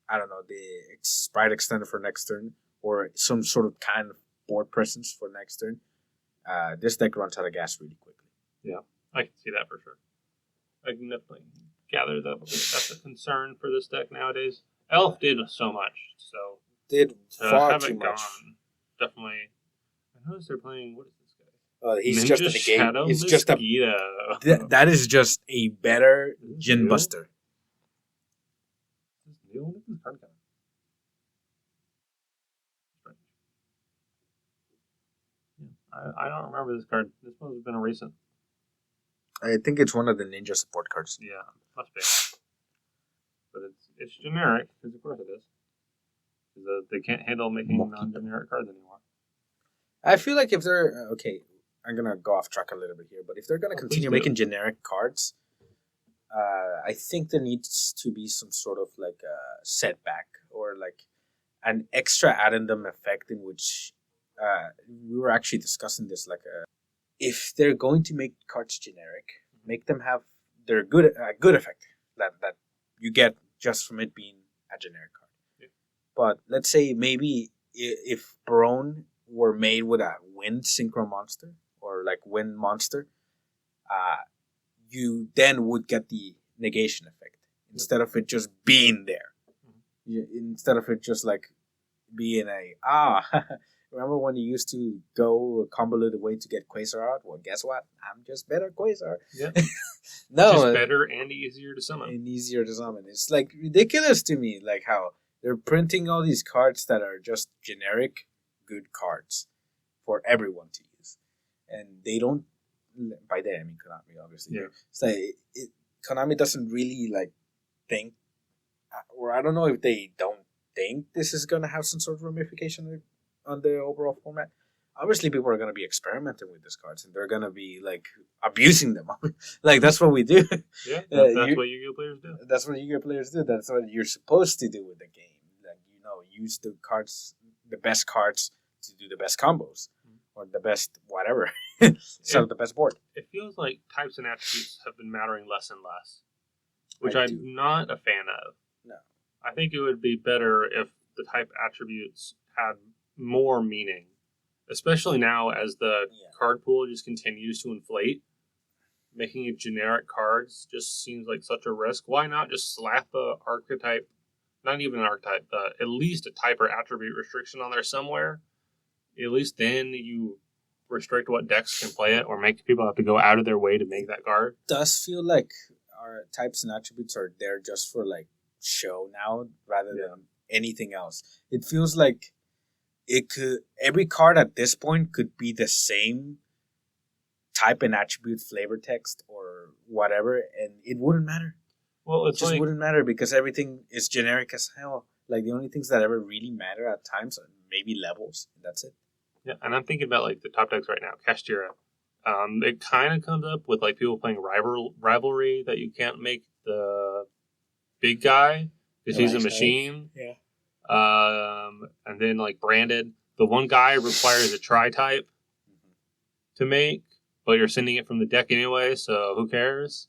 I don't know, the Sprite extender for next turn or some sort of kind of board presence for next turn, this deck runs out of gas really quickly. Yeah, I can see that for sure. I can definitely gather that that's a concern for this deck nowadays. Elf did so much, so Did to far have too it much. gone, definitely. I noticed they're playing. What is this guy? He's Ninja just a game. Shadow It's just a. Mosquito. That is just a better Is this Gin new? Buster. Is this new? Look at this card count. Strange. Yeah, I don't remember this card. This one has been a recent. I think it's one of the ninja support cards. Yeah, must be. But it's generic, because of course it is. Because they can't handle making non-generic cards anymore. I feel like if they're okay, I'm gonna go off track a little bit here, but if they're gonna continue making generic cards, I think there needs to be some sort of like a setback or like an extra addendum effect in which we were actually discussing this. Like, if they're going to make cards generic, make them have their good effect that you get just from it being a generic card. Yeah. But let's say maybe if Barone were made with a wind synchro monster or like wind monster, you then would get the negation effect instead of it just being there. Instead of it just like being remember when you used to go a convoluted way to get Quasar out? Well, guess what? I'm just better Quasar. Yeah. No, just better and easier to summon. It's like ridiculous to me, like how they're printing all these cards that are just generic good cards for everyone to use, and they don't. By that I mean Konami, obviously. Yeah. It's like Konami doesn't really like think, or I don't know if they don't think this is gonna have some sort of ramification on the overall format. Obviously, people are going to be experimenting with these cards, and they're going to be like abusing them. Like that's what we do. Yeah, that's what Yu-Gi-Oh players do. That's what Yu-Gi-Oh players do. That's what you're supposed to do with the game. Like use the cards, the best cards, to do the best combos or the best whatever. So the best board. It feels like types and attributes have been mattering less and less, which I'm not a fan of. No, I think it would be better if the type attributes had more meaning, especially now as the card pool just continues to inflate. Making it generic cards just seems like such a risk. Why not just slap a archetype, not even an archetype, at least a type or attribute restriction on there somewhere? At least then you restrict what decks can play it or make people have to go out of their way to make that card. It does feel like our types and attributes are there just for like show now rather than anything else. It feels like every card at this point could be the same type and attribute flavor text or whatever, and it wouldn't matter. Well, It just wouldn't matter because everything is generic as hell. Like the only things that ever really matter at times are maybe levels, and that's it. Yeah, and I'm thinking about like the top decks right now, Kashtira. It kind of comes up with like people playing rivalry that you can't make the big guy because he's a machine. Yeah. And then like branded, the one guy requires a tri-type to make, but you're sending it from the deck anyway, so who cares?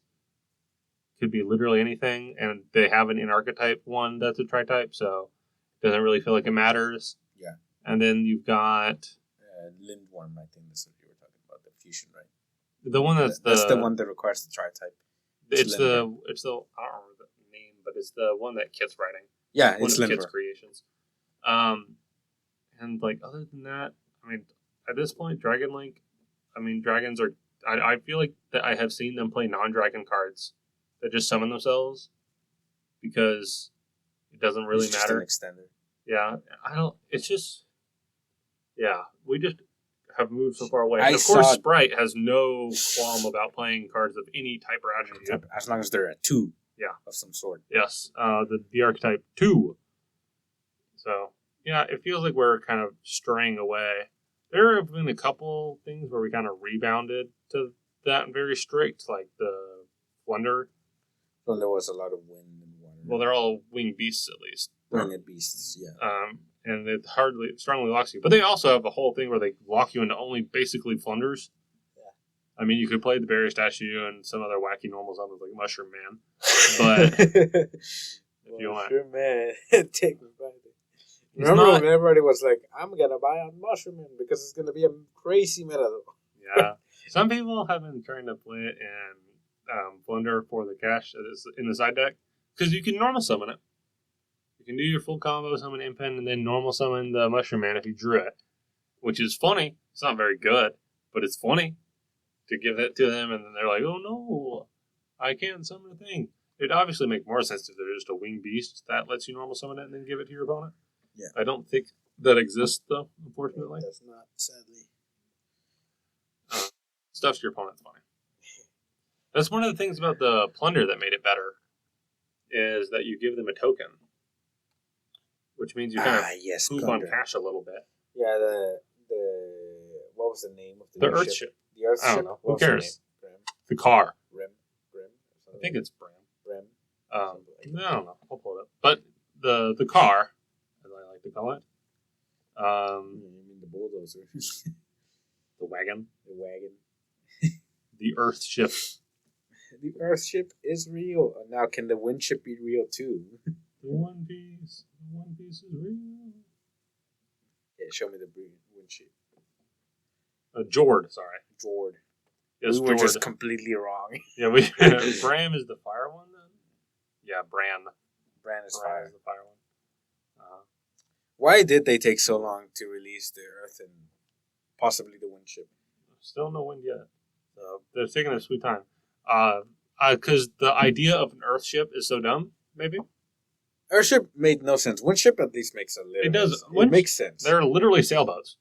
Could be literally anything, and they have an in-archetype one that's a tri-type, so it doesn't really feel like it matters. Yeah. And then you've got Lindworm, I think that's what you were talking about, the fusion, right? The one that's the one that requires the tri-type. It's the I don't remember the name, but it's the one that Kit's writing. Yeah, One it's of Lindworm. Kit's creations. And like other than that, I mean, at this point, Dragon Link, I mean, dragons are. I feel like that I have seen them play non-dragon cards that just summon themselves because it doesn't really matter. Just an extender. Yeah, I don't. It's just. Yeah, we just have moved so far away. I And of course, saw- Sprite has no qualm about playing cards of any type or attribute. As long as they're a 2 Yeah. of some sort. Yes, the archetype 2. So, yeah, it feels like we're kind of straying away. There have been a couple things where we kind of rebounded to that very strict, like the Wonder. Well, there was a lot of wind and water. Well, they're all winged beasts at least. winged beasts, yeah. And it strongly locks you. But they also have a whole thing where they lock you into only basically flunders. Yeah. I mean, you could play the Barrier Statue and some other wacky normal summons like Mushroom Man. But if you want. Mushroom Man, take me back. Remember when everybody was like, I'm going to buy on Mushroom Man because it's going to be a crazy meta though. Yeah. Some people have been trying to play it in Blunder for the cash in the side deck. Because you can normal summon it. You can do your full combo, summon Impen, and then normal summon the Mushroom Man if you drew it. Which is funny. It's not very good, but it's funny to give it to them, and then they're like, oh no, I can't summon a thing. It'd obviously make more sense if they're just a winged beast that lets you normal summon it and then give it to your opponent. Yeah. I don't think that exists, though, unfortunately. That's not, sadly. Stuff to your opponent's funny. That's one of the things about the Plunder that made it better, is that you give them a token. Which means you kind of poop on cash a little bit. Yeah, the what was the name of the Earth ship? The Earth ship. Who cares? The car. Rem. I think it's Bram. I don't know. I'll pull it up. But the car, as I like to call it. you mean the bulldozer? The wagon. The wagon. The Earth ship. The Earth ship is real. Now, can the wind ship be real too? The One Piece. The One Piece is real. Yeah, show me the wind ship. Jord, sorry. Jord. Yes, we were just completely wrong. Yeah, Bram is the fire one then? Yeah, Bran. Bran is Is fire. the fire one. Why did they take so long to release the Earth and possibly the wind ship? Still no wind yet. So they're taking their sweet time. Because the idea of an Earth ship is so dumb, maybe? Earthship made no sense. Windship at least makes a little. It does. It makes sense. They're literally sailboats,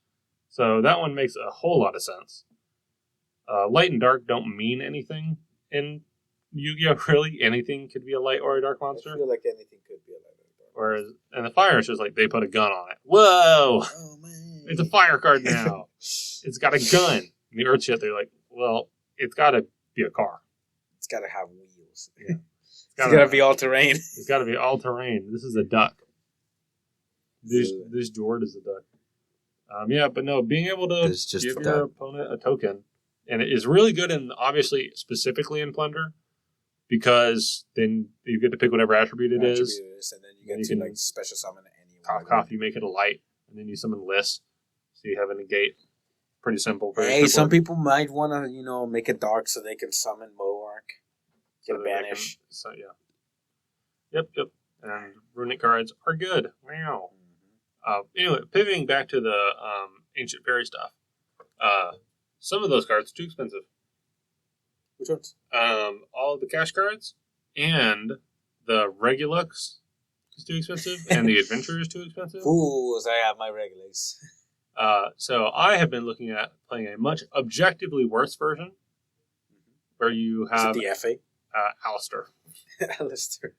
so that one makes a whole lot of sense. Light and dark don't mean anything in Yu-Gi-Oh! Really, anything could be a light or a dark monster. I feel like anything could be a light or a dark. Whereas, and the fire is just like they put a gun on it. Whoa! Oh man! It's a fire card now. It's got a gun. In the Earth shit, they're like, well, it's got to be a car. It's got to have wheels. Yeah. It's got to be all terrain. It's got to be all terrain. This is a duck. This Jord is a duck. Yeah, but no, being able to give your opponent a token, and it is really good, and obviously specifically in Plunder, because then you get to pick whatever attribute it is, and then you get to like special summon any. Top cough, you make it a light, and then you summon Liss, so you have a negate. Pretty simple. Hey, some people might want to, make it dark so they can summon Moark. Get a banish. So yeah. Yep. And runic cards are good. Wow. Anyway, pivoting back to the ancient fairy stuff. Some of those cards are too expensive. Which ones? All of the cash cards and the Regulux is too expensive, and the Adventure is too expensive. Fools! I have my Regulus. So I have been looking at playing a much objectively worse version, where you have the FA? Alistair. Alistair.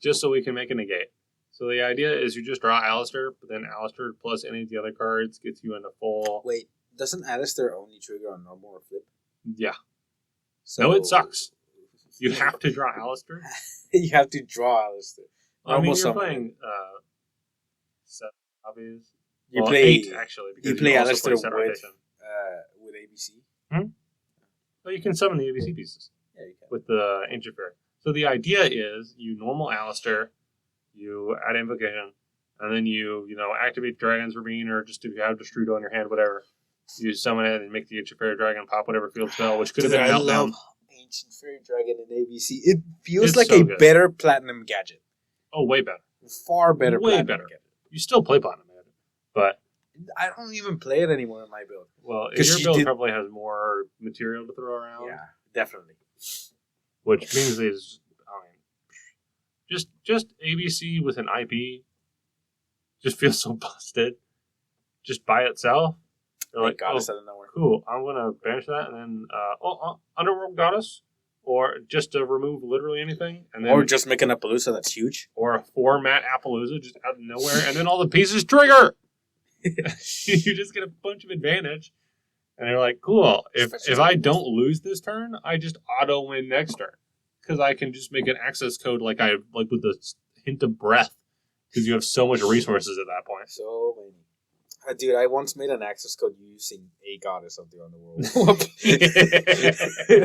Just so we can make a negate. So the idea is you just draw Alistair, but then Alistair plus any of the other cards gets you into full... Wait, doesn't Alistair only trigger on normal or flip? Yeah. So it sucks. You have to draw Alistair? You have to draw Alistair. You're playing 7 copies. You play 8, actually. You play Alistair with ABC? Well, you can summon the ABC pieces. Yeah, you can. With the Ancient Fairy. So the idea is you normal Alistair, you add Invocation, and then you activate Dragon's Ravine, or just if you have Destrudo in your hand, whatever, you summon it and make the Ancient Fairy Dragon pop whatever field spell, which could have been Meltdown. I love Ancient Fairy Dragon in ABC. It feels it's like so a good. better Platinum gadget. Oh, way better. Far better Way Platinum better. gadget. You still play Platinum Gadget, but... I don't even play it ananymore in my build. Well, your build probably has more material to throw around. Yeah, definitely. Which means is, just ABC with an IP just feels so busted. Just by itself. They're like, goddess out of nowhere. Cool, I'm going to banish that, and then, Underworld Goddess, or just to remove literally anything. And then, or just make an Appaloosa that's huge. Or a 4-mat Appaloosa just out of nowhere, and then all the pieces trigger! You just get a bunch of advantage. And you're like, cool, if I don't lose this turn, I just auto-win next turn. Because I can just make an access code like with the hint of breath. Because you have so much resources at that point. So many. Dude, I once made an access code using a goddess of the underworld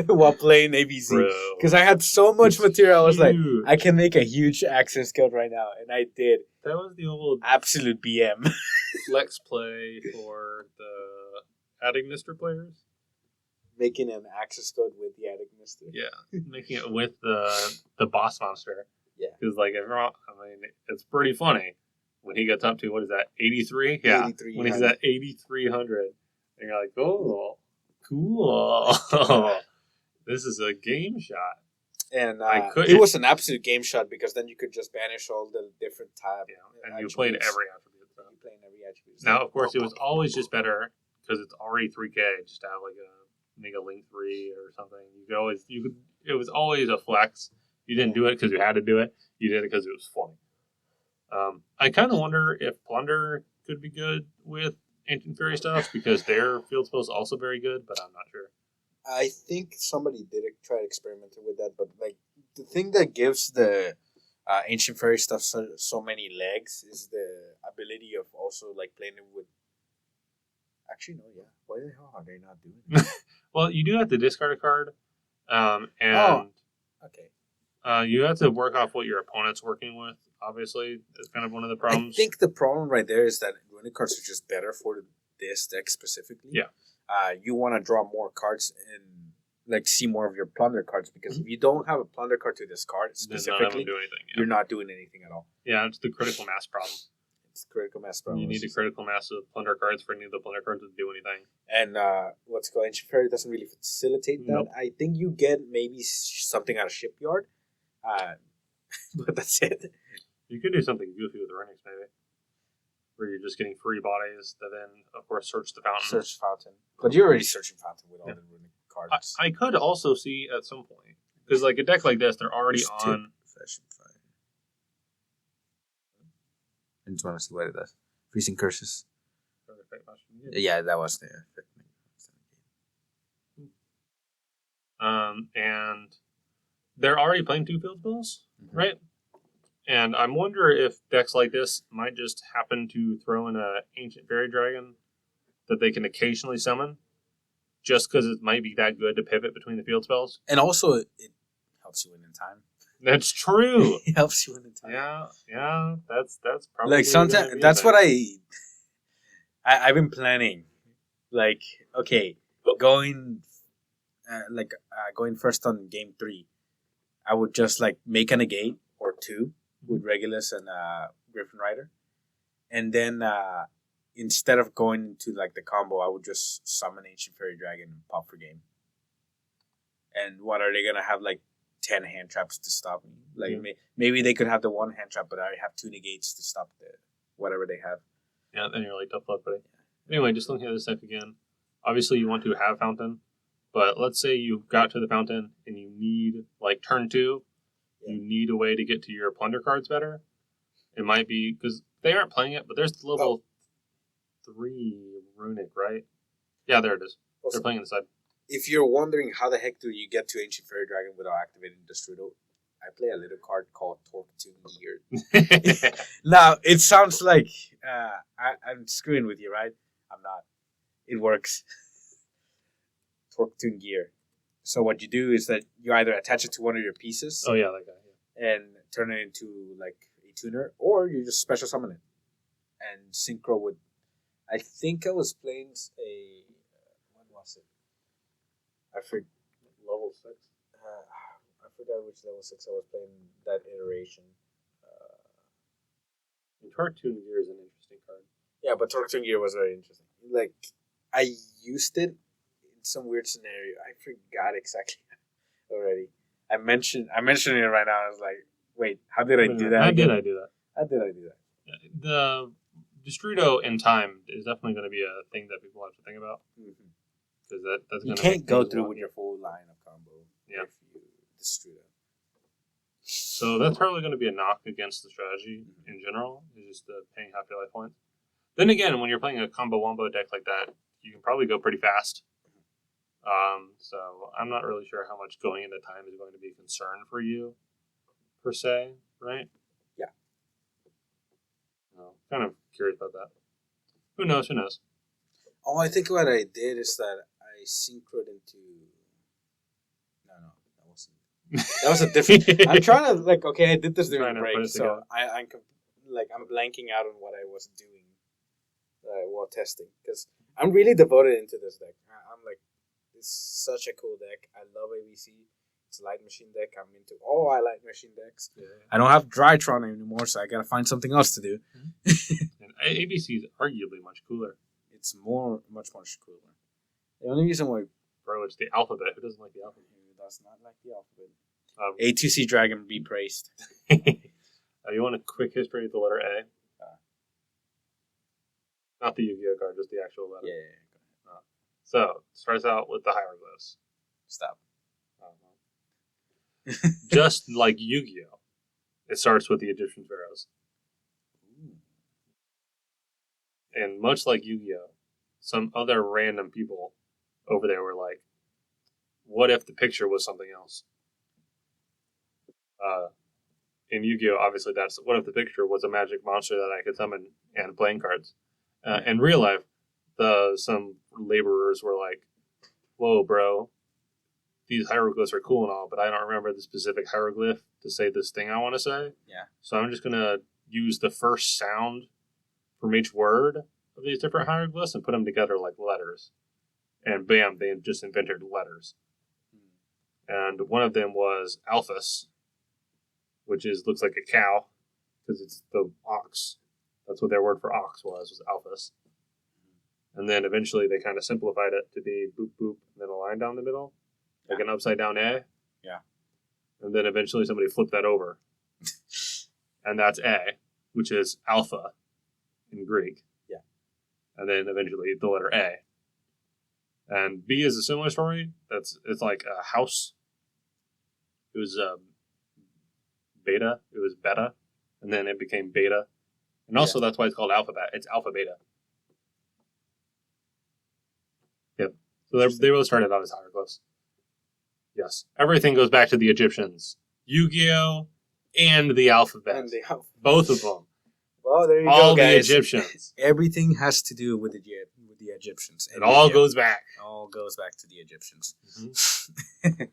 while playing ABC. Because I had so much material, I was like, I can make a huge access code right now. And I did. That was the old absolute BM. flex play for the Attic Mister players. Making an access code with the Attic Mister. Yeah, making it with the boss monster. Yeah. Because, it's pretty funny. When he gets up to, what is that, 83? Yeah. 83, when he's at 8,300. And you're like, oh, cool. This is a game shot. And it was an absolute game shot because then you could just banish all the different tabs. Yeah, and you played every attribute. So. Now, of course, it was always just better because it's already 3K just to have make a Link 3 or something. It was always a flex. You didn't do it because you had to do it. You did it because it was funny. I kind of wonder if Plunder could be good with Ancient Fairy stuff because their field spell is also very good, but I'm not sure. I think somebody did try experimenting with that, but the thing that gives the Ancient Fairy stuff so many legs is the ability of also playing it with. Actually, no, yeah. Why the hell are they not doing it? Well, you do have to discard a card, okay. You have to work off what your opponent's working with. Obviously, it's kind of one of the problems. I think the problem right there is that runic cards are just better for this deck specifically. Yeah. You want to draw more cards and see more of your plunder cards because if you don't have a plunder card to discard specifically, you're not doing anything at all. Yeah, it's the critical mass problem. It's the critical mass problem. You need a critical mass of plunder cards for any of the plunder cards to do anything. And what's called Ancient Fairy doesn't really facilitate that. Nope. I think you get maybe something out of Shipyard, but that's it. You could do something goofy with the Runics, maybe. Where you're just getting free bodies that then, of course, search the fountain. Search fountain. But you're already searching fountain with all the Runic cards. I could also see at some point. Because a deck like this, they're already on... Fashion Fire. I just want to see what it does. Freezing Curses. Yeah, that was there. And they're already playing 2 field spells, right? And I wonder if decks like this might just happen to throw in an Ancient Fairy Dragon that they can occasionally summon, just because it might be that good to pivot between the field spells. And also, it helps you win in time. That's true. It helps you win in time. Yeah. That's probably sometimes that's what I've been planning. Going first on game 3, I would just make a negate or 2 with Regulus and Griffin Rider, and then instead of going to the combo, I would just summon Ancient Fairy Dragon and pop for game. And what are they gonna have 10 hand traps to stop me? Maybe they could have the 1 hand trap, but I already have 2 negates to stop whatever they have. Yeah, then you're tough luck, buddy. Anyway, just looking at this deck again. Obviously, you want to have Fountain, but let's say you got to the Fountain and you need turn 2. You need a way to get to your plunder cards better. It might be because they aren't playing it, but there's the level 3 Runic, right? Yeah, there it is. Also, they're playing inside. If you're wondering how the heck do you get to Ancient Fairy Dragon without activating Destrudo, I play a little card called Torque to Gear. Now, it sounds like I'm screwing with you, right? I'm not. It works. Torque to Gear. So what you do is that you either attach it to one of your pieces. Oh, yeah, like that. Yeah. And turn it into a tuner, or you just special summon it. And synchro with... I think I was playing a... What was it? I forgot. Level 6? I forgot which level 6 I was playing that iteration. Torque to Gear is an interesting card. Yeah, but Torque to Gear was very interesting. I used it in some weird scenario. I forgot exactly already. I mentioned it right now. I was like, wait, how did I do that? How did I do that? How did I do that? Destrudo in time is definitely going to be a thing that people have to think about. Because that's You going to can't go through with your full line of combo if you Destrudo. So that's probably going to be a knock against the strategy in general, is just the paying half your life points. Then again, when you're playing a combo wombo deck like that, you can probably go pretty fast. So I'm not really sure how much going into time is going to be a concern for you, per se, right? Yeah. Kind of curious about that. Who knows? Oh, I think what I did is that I synchroned into... No, that wasn't... That was a different... I'm trying to, I did this during the break, so I'm blanking out on what I was doing while testing, because I'm really devoted into this deck. I'm like, it's such a cool deck. I love ABC. It's a light machine deck. I'm into all I light machine decks. Yeah. I don't have Drytron anymore, so I gotta find something else to do. And ABC is arguably much cooler. It's much more cooler. The only reason why... Bro, it's the alphabet. Who doesn't like the alphabet? Who does not like the alphabet? A2C Dragon, be praised. You want a quick history of the letter A? Not the Yu-Gi-Oh card, just the actual letter. Yeah. So, starts out with the hieroglyphs. Stop. Just like Yu-Gi-Oh, it starts with the Egyptian pharaohs. And much like Yu-Gi-Oh, some other random people over there were like, what if the picture was something else? In Yu-Gi-Oh, obviously that's, what if the picture was a magic monster that I could summon and playing cards? In real life, some laborers were like, whoa, bro, these hieroglyphs are cool and all, but I don't remember the specific hieroglyph to say this thing I want to say. Yeah. So I'm just going to use the first sound from each word of these different hieroglyphs and put them together like letters. And bam, they just invented letters. And one of them was Alphas, which looks like a cow, because it's the ox. That's what their word for ox was Alphas. And then eventually they kind of simplified it to be boop, boop, and then a line down the middle, like an upside down A. Yeah. And then eventually somebody flipped that over. And that's A, which is alpha in Greek. Yeah. And then eventually the letter A. And B is a similar story. It's like a house. It was beta. It was beta. And then it became beta. And also that's why it's called alphabet. It's alpha beta. Yep. So they both started out as hieroglyphs. Yes. Everything goes back to the Egyptians. Yu-Gi-Oh! And the alphabet. Both of them. Well, there you go, guys. All the Egyptians. Everything has to do with the Egyptians. It all goes back. It all goes back to the Egyptians. Mm-hmm.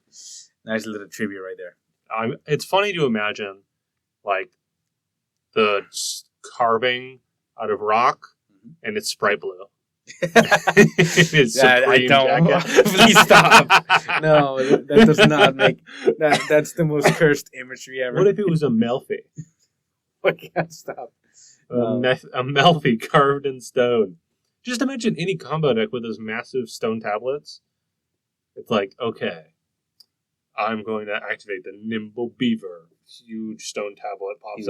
Nice little trivia right there. It's funny to imagine, like, the carving out of rock, and it's Sprite Blue. It's I don't. Please stop. No, that does not make... That's the most cursed imagery ever. What if it was a Melfi? I can't stop. A Melfi carved in stone. Just imagine any combo deck with those massive stone tablets. It's like, okay, I'm going to activate the Nimble Beaver. Huge stone tablet pops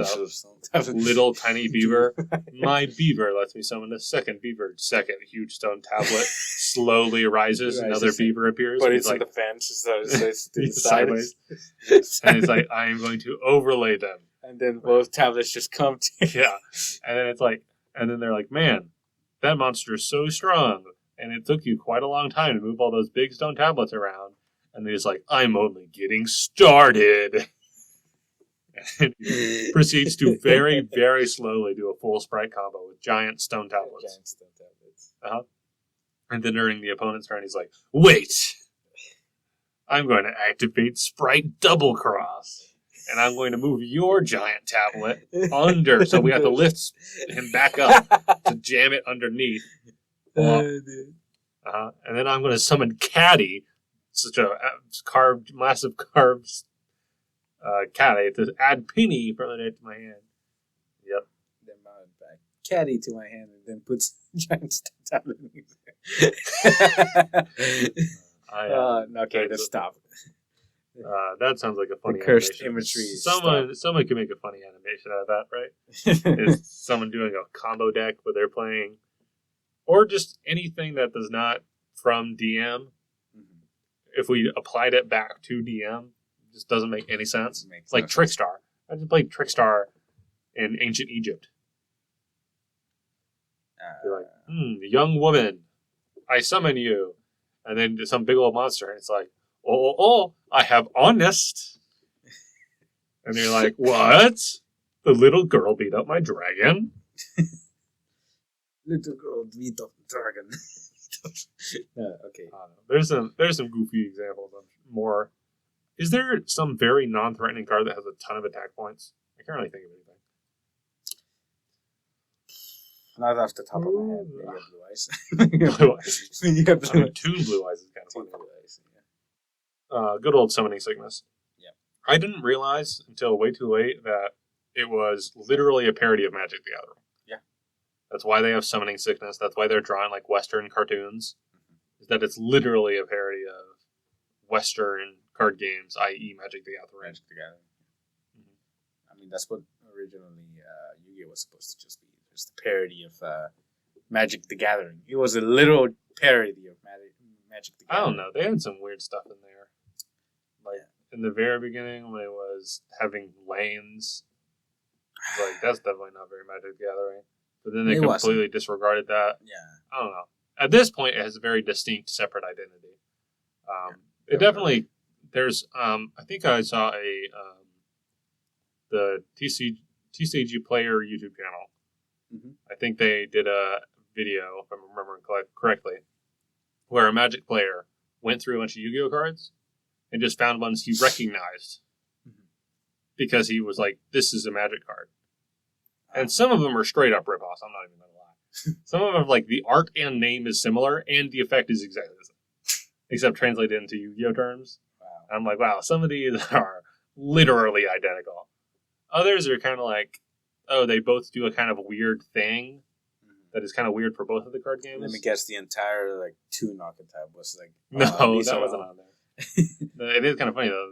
out. Little tiny beaver. My beaver lets me summon a second beaver. Second huge stone tablet slowly rises. Another beaver appears. But it's like the fence, so it's sideways. And it's like, I am going to overlay them. And then both tablets just come to yeah. And then it's like, and then they're like, man, that monster is so strong. And it took you quite a long time to move all those big stone tablets around. And they're just like, I'm only getting started. And proceeds to very, very slowly do a full Sprite combo with giant stone tablets. Uh-huh. And then during the opponent's turn, he's like, wait! I'm going to activate Sprite Double Cross. And I'm going to move your giant tablet under, so we have to lift him back up to jam it underneath. And then I'm going to summon Caddy, such a massive carved Caddy, to add Penny from the net to my hand. Yep. Then mount back Caddy to my hand, and then puts giant tablet in there. Okay, let's stop. That sounds like a funny cursed animation. imagery. Someone can make a funny animation out of that, right? Is someone doing a combo deck where they're playing, or just anything that does not from DM. If we applied it back to DM, it just doesn't make any sense. It's like Trickstar. I just played Trickstar in ancient Egypt. You're like, young woman, I summon you. And then some big old monster, and it's like, oh, I have honest. And you're like, what? The little girl beat up my dragon? Little girl beat up dragon. Okay. There's some goofy examples of more. Is there some very non-threatening card that has a ton of attack points? I can't really think of anything. Not off the top of my head. Maybe Blue Eyes. Blue Eyes. You got Blue Eyes. Toon Blue Eyes is kind of funny. Blue Eyes, yeah. Good old Summoning Sickness. Yeah. I didn't realize until way too late that it was literally a parody of Magic the Gathering. Yeah. That's why they have Summoning Sickness. That's why they're drawing like Western cartoons. Is that it's literally a parody of Western card games, i.e. Magic the Gathering. Magic the Gathering. I mean, that's what originally Yu-Gi-Oh! Was supposed to just be. Just a parody of Magic the Gathering. It was a literal parody of Magic the Gathering. I don't know. They had some weird stuff in there. Like, in the very beginning, when it was having lanes, like, that's definitely not very Magic the Gathering. But then they completely disregarded that. Yeah. I don't know. At this point, it has a very distinct, separate identity. It definitely, there's, I think I saw the TCG Player YouTube channel. Mm-hmm. I think they did a video, if I'm remembering correctly, where a Magic player went through a bunch of Yu-Gi-Oh cards and just found ones he recognized because he was like, this is a Magic card. And some of them are straight up ripoffs, I'm not even going to lie. Some of them, like, the art and name is similar and the effect is exactly the same, except translated into Yu-Gi-Oh terms. Wow. I'm like, wow, some of these are literally identical. Others are kind of like, oh, they both do a kind of weird thing that is kind of weird for both of the card games. Let me guess, the entire like Toon archetype was like no, that wasn't on there. It is kind of funny though.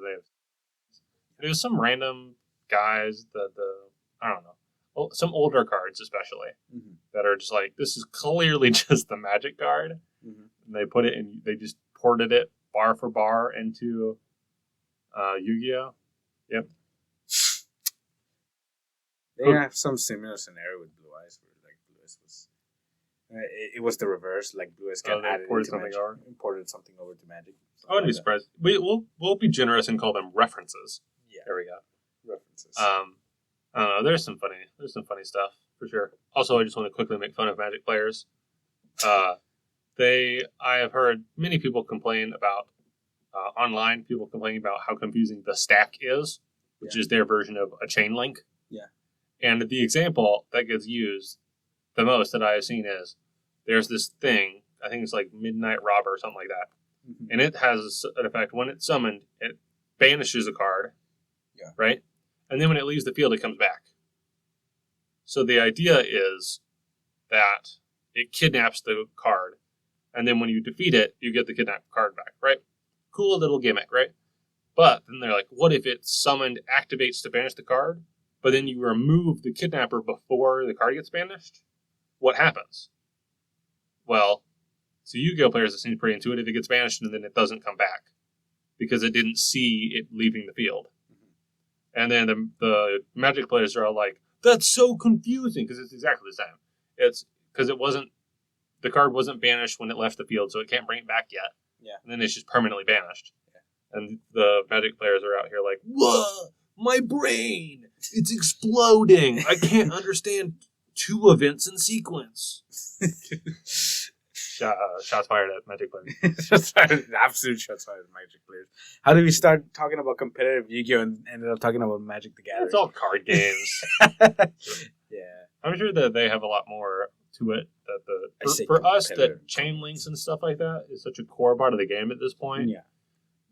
There's some random guys that I don't know, some older cards especially that are just like, this is clearly just the Magic card, and they put it in. They just ported it bar for bar into Yu-Gi-Oh. Yep. They have some similar scenario with Blue Eyes, where like Blue Eyes was, it was the reverse. Like Blue Eyes got added into Magic, imported something over to Magic. I wouldn't be surprised. We'll be generous and call them references. Yeah, there we go. References. I don't know. There's some funny stuff for sure. Also, I just want to quickly make fun of Magic players. I have heard many people complain about online. People complaining about how confusing the stack is, which is their version of a chain link. Yeah. And the example that gets used the most that I have seen is there's this thing, I think it's like Midnight Robber or something like that. And it has an effect. When it's summoned, it banishes a card. Yeah. Right? And then when it leaves the field, it comes back. So the idea is that it kidnaps the card. And then when you defeat it, you get the kidnapped card back. Right? Cool little gimmick, right? But then they're like, what if it's summoned, activates to banish the card? But then you remove the kidnapper before the card gets banished? What happens? Well, so Yu-Gi-Oh players, it seems pretty intuitive. It gets banished and then it doesn't come back because it didn't see it leaving the field. And then the Magic players are all like, that's so confusing because it's exactly the same. It's because the card wasn't banished when it left the field, so it can't bring it back yet. Yeah. And then it's just permanently banished. Yeah. And the Magic players are out here like, whoa! My brain! It's exploding! I can't understand 2 events in sequence. Shots fired at Magic players. Absolute shots fired at Magic players. How did we start talking about competitive Yu-Gi-Oh! And ended up talking about Magic the Gathering? It's all card games. Yeah. I'm sure that they have a lot more to it. That for us, that chain links and stuff like that is such a core part of the game at this point. Yeah.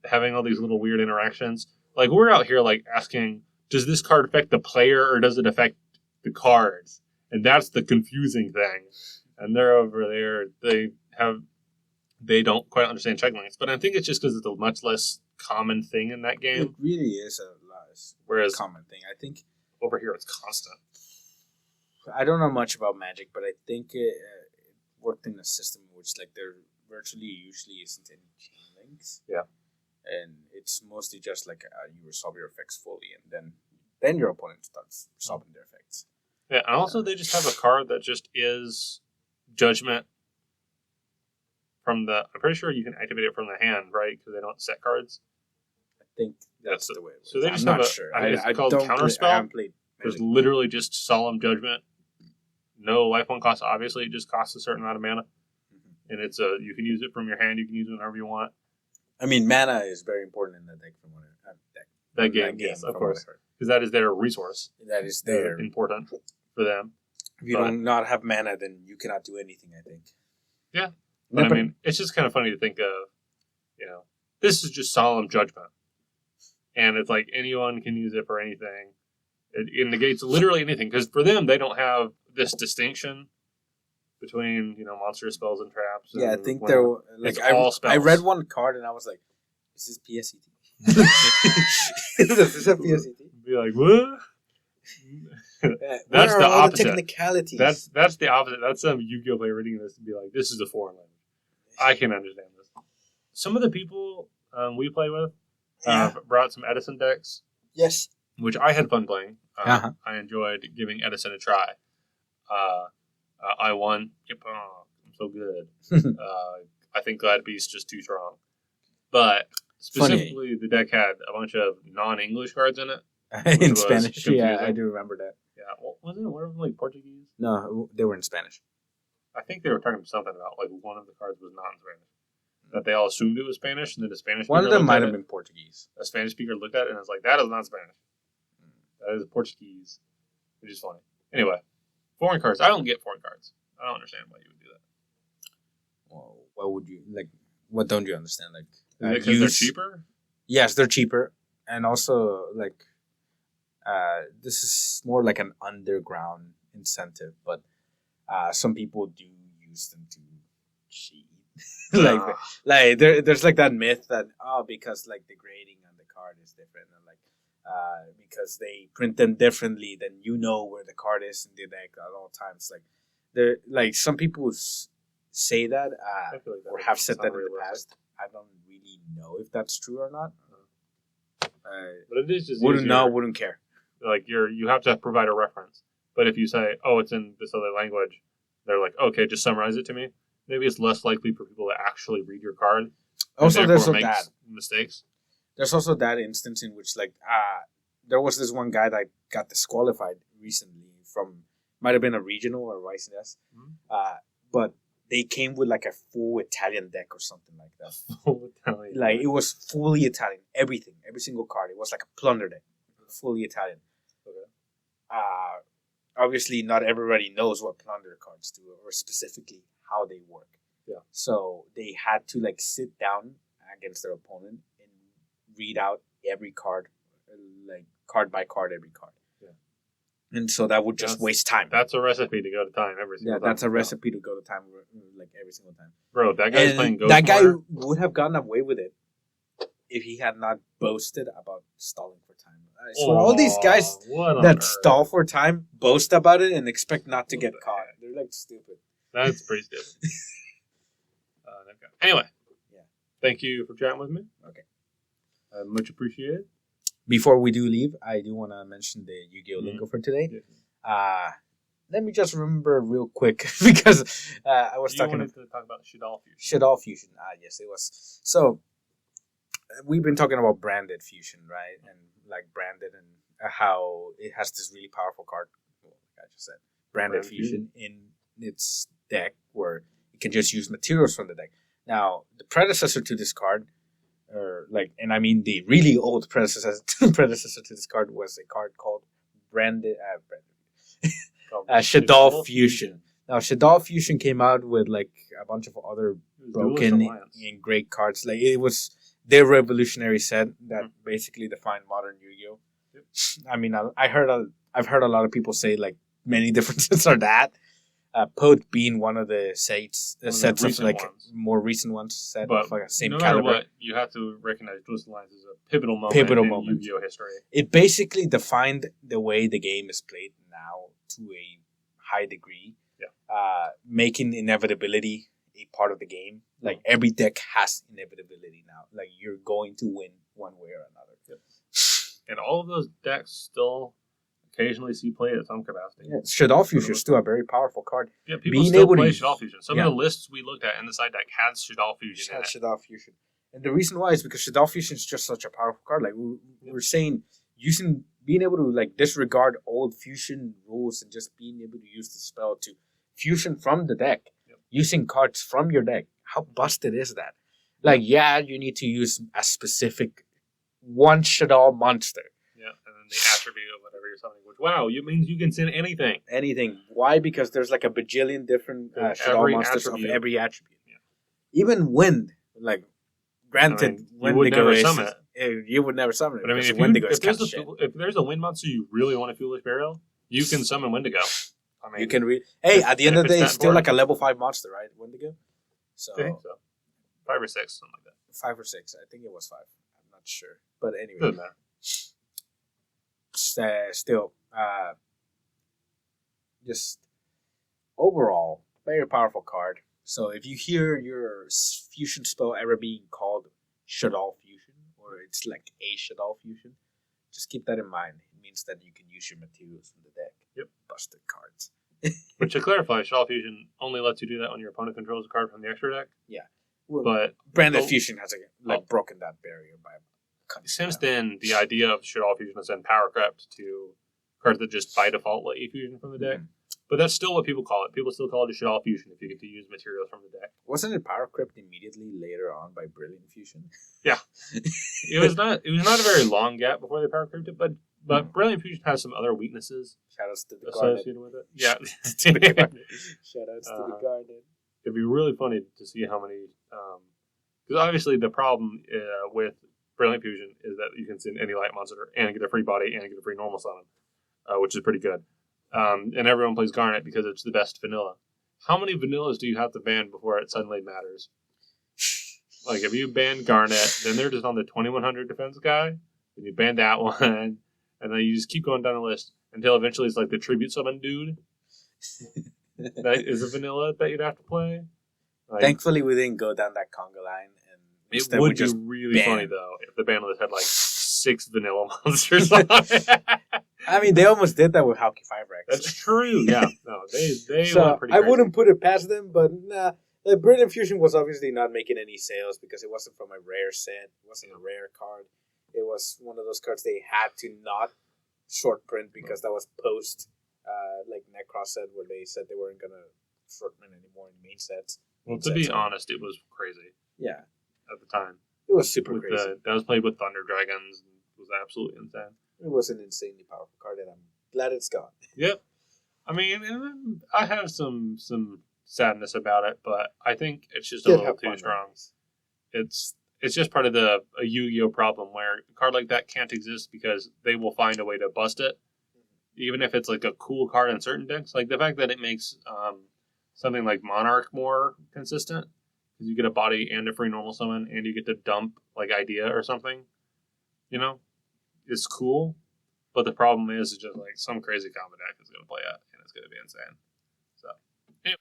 Having all these little weird interactions. Like, we're out here, like, asking, does this card affect the player or does it affect the cards? And that's the confusing thing. And they're over there, they don't quite understand check links. But I think it's just because it's a much less common thing in that game. It really is a Whereas common thing. I think over here it's constant. I don't know much about Magic, but I think it worked in a system in which like there virtually usually isn't any chain links. Yeah. And it's mostly just like you resolve your effects fully, and then your opponent starts resolving their effects. Yeah, and also they just have a card that just is Judgment from the... I'm pretty sure you can activate it from the hand, right? Because they don't set cards. I think that's the way it works. So they just I'm have not a... sure. It's called Counterspell. There's literally just Solemn Judgment. No life one cost. Obviously, it just costs a certain amount of mana. And it's you can use it from your hand. You can use it whenever you want. I mean, mana is very important in the deck from what that game, yes, of course. Because that is their resource. That is their important for them. If you don't not have mana, then you cannot do anything, I think. Yeah. But I mean, it's just kind of funny to think of, this is just Solemn Judgment. And it's like anyone can use it for anything. It negates literally anything. Because for them, they don't have this distinction between, monstrous spells and traps. Yeah, I think there were, all spells. I read one card and I was like, is this PSET? Is this a PSET? Be like, what? That's the opposite. The technicalities. That's the opposite. That's some Yu-Gi-Oh player reading this and be like, this is a foreign language. I can understand this. Some of the people we play with brought some Edison decks. Yes. Which I had fun playing. I enjoyed giving Edison a try. I won. Yep, I'm so good. I think Glad Beast's just too strong. But specifically, the deck had a bunch of non-English cards in it. In Spanish, confusing. Yeah, I do remember that. Yeah, wasn't it one of them like Portuguese? No, they were in Spanish. I think they were talking something about like one of the cards was not in Spanish. That they all assumed it was Spanish, and then the Spanish speaker one of them might have been Portuguese. A Spanish speaker looked at it and was like, that is not Spanish. That is Portuguese. Which is funny. Anyway, foreign cards. I don't get foreign cards. I don't understand why you would do that. Well, what would you, like, what don't you understand? Like, because they're cheaper? Yes, they're cheaper. And also, like, this is more like an underground incentive, but some people do use them to cheat. like there's like that myth that because like the grading on the card is different, and like because they print them differently, then where the card is in the deck at all times. Like there, like some people say that or have said that in the past. I don't really know if that's true or not. But it is just wouldn't know, wouldn't care. Like you have to provide a reference. But if you say, it's in this other language, they're like, okay, just summarize it to me. Maybe it's less likely for people to actually read your card. Also, there's that mistakes. There's also that instance in which, like, there was this one guy that got disqualified recently from, might have been a regional or vice versa. But they came with like a full Italian deck or something like that. Full Italian. Like it was fully Italian, everything, every single card. It was like a plunder deck, fully Italian. Okay. Obviously, not everybody knows what plunder cards do or specifically how they work. Yeah. So they had to like sit down against their opponent and read out every card, like card by card, every card. Yeah. And so that would just waste time. That's a recipe to go to time every single time. Yeah, that's a recipe to go to time, like every single time. Bro, that guy's playing Ghost. That guy would have gotten away with it if he had not boasted about stalling for time. So all these guys that stall for time boast about it and expect not to get caught. They're like stupid. That's pretty stupid. Anyway, thank you for chatting with me. Okay, much appreciated. Before we do leave, I do want to mention the Yu-Gi-Oh lingo for today. Let me just remember real quick because I was talking to talk about Shadal Fusion. Shadal Fusion. Yes, it was. So we've been talking about branded fusion, right? And like branded and how it has this really powerful card. Like I just said, branded fusion in its deck where it can just use materials from the deck. Now, the predecessor to this card, and I mean the really old predecessor to this card was a card called Shadal Fusion. Now, Shadal Fusion came out with like a bunch of other broken and great cards. Like it was their revolutionary set that basically defined modern Yu-Gi-Oh. Yep. I mean, I've heard a lot of people say like many differences are that. Poet being one of the sets of like ones. more recent ones set But of like same no caliber. matter what, you have to recognize Twisted Lines is a pivotal moment in Yu-Gi-Oh history. It basically defined the way the game is played now to a high degree. Yeah. Making inevitability a part of the game. Like every deck has inevitability now. Like you're going to win one way or another. Yep. And all of those decks still occasionally see play at some capacity. Yeah, Shaddoll Fusion is still a very powerful card. Yeah, people still play Shaddoll Fusion. Some of the lists we looked at in the side deck had Shaddoll Fusion in it. Shaddoll Fusion. And the reason why is because Shaddoll Fusion is just such a powerful card. Like we're saying, being able to like disregard old fusion rules and just being able to use the spell to fusion from the deck, using cards from your deck. How busted is that? Like, yeah, you need to use a specific one Shaddoll monster. Yeah, and then the attribute of whatever you're summoning. Which, wow, it means you can send anything. Anything. Why? Because there's like a bajillion different Shaddoll monsters of every attribute. Yeah. Even wind. Like, granted, Wendigo is... You would never summon it. But I mean, if there's a wind monster you really want to Foolish Burial, you can summon Wendigo. I mean, you can read... Hey, at the end of the day, it's still like a level 5 monster, right? Wendigo? So, I think so. 5 or 6, something like that. 5 or 6. I think it was 5. I'm not sure. But anyway. Doesn't matter. Still, just overall, very powerful card. So if you hear your fusion spell ever being called Shaddoll Fusion, or it's like a Shaddoll Fusion, just keep that in mind. It means that you can use your materials from the deck. Yep. Busted cards. But to clarify, Shaddoll Fusion only lets you do that when your opponent controls a card from the extra deck. Yeah. Well, but Branded Fusion has broken that barrier by since then, the idea of Shaddoll Fusion has been power crept to cards that just by default let you fusion from the deck. Mm-hmm. But that's still what people call it. People still call it a Shaddoll Fusion if you get to use materials from the deck. Wasn't it power crept immediately later on by Brilliant Fusion? Yeah. It was not a very long gap before they power crept it, but Brilliant Fusion has some other weaknesses. Shoutouts to the associated with it. Yeah. Shoutouts to the Garden. It'd be really funny to see how many because obviously the problem with Brilliant Fusion is that you can send any light monster and get a free body and get a free normal summon, which is pretty good. And everyone plays Garnet because it's the best vanilla. How many vanillas do you have to ban before it suddenly matters? Like, if you ban Garnet, then they're just on the 2100 defense guy, and you ban that one, and then you just keep going down the list until eventually it's like the tribute summon dude. That is a vanilla that you'd have to play. Like, thankfully, we didn't go down that conga line. It would be really funny, though, if the ban list had, like, 6 vanilla monsters on it. I mean, they almost did that with Hauki 5 Rex. That's true, yeah. No, they so went pretty crazy. I wouldn't put it past them, but nah. The Brilliant Fusion was obviously not making any sales because it wasn't from a rare set. It wasn't a rare card. It was one of those cards they had to not short print because that was post, like Necross said, where they said they weren't going to short print anymore in main sets. Well, to be honest, it was crazy. Yeah. At the time. It was super crazy. That was played with Thunder Dragons. It was absolutely insane. It was an insanely powerful card, and I'm glad it's gone. Yep. I mean, and I have some sadness about it, but I think it's just a little too strong. It's just part of a Yu-Gi-Oh problem where a card like that can't exist because they will find a way to bust it, even if it's like a cool card in certain decks. Like the fact that it makes something like Monarch more consistent. Because you get a body and a free normal summon, and you get to dump, like, Idea or something. You know? It's cool. But the problem is just, like, some crazy combo deck is going to play it, and it's going to be insane. So, anyway.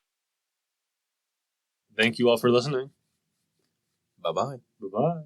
Thank you all for listening. Bye-bye. Bye-bye.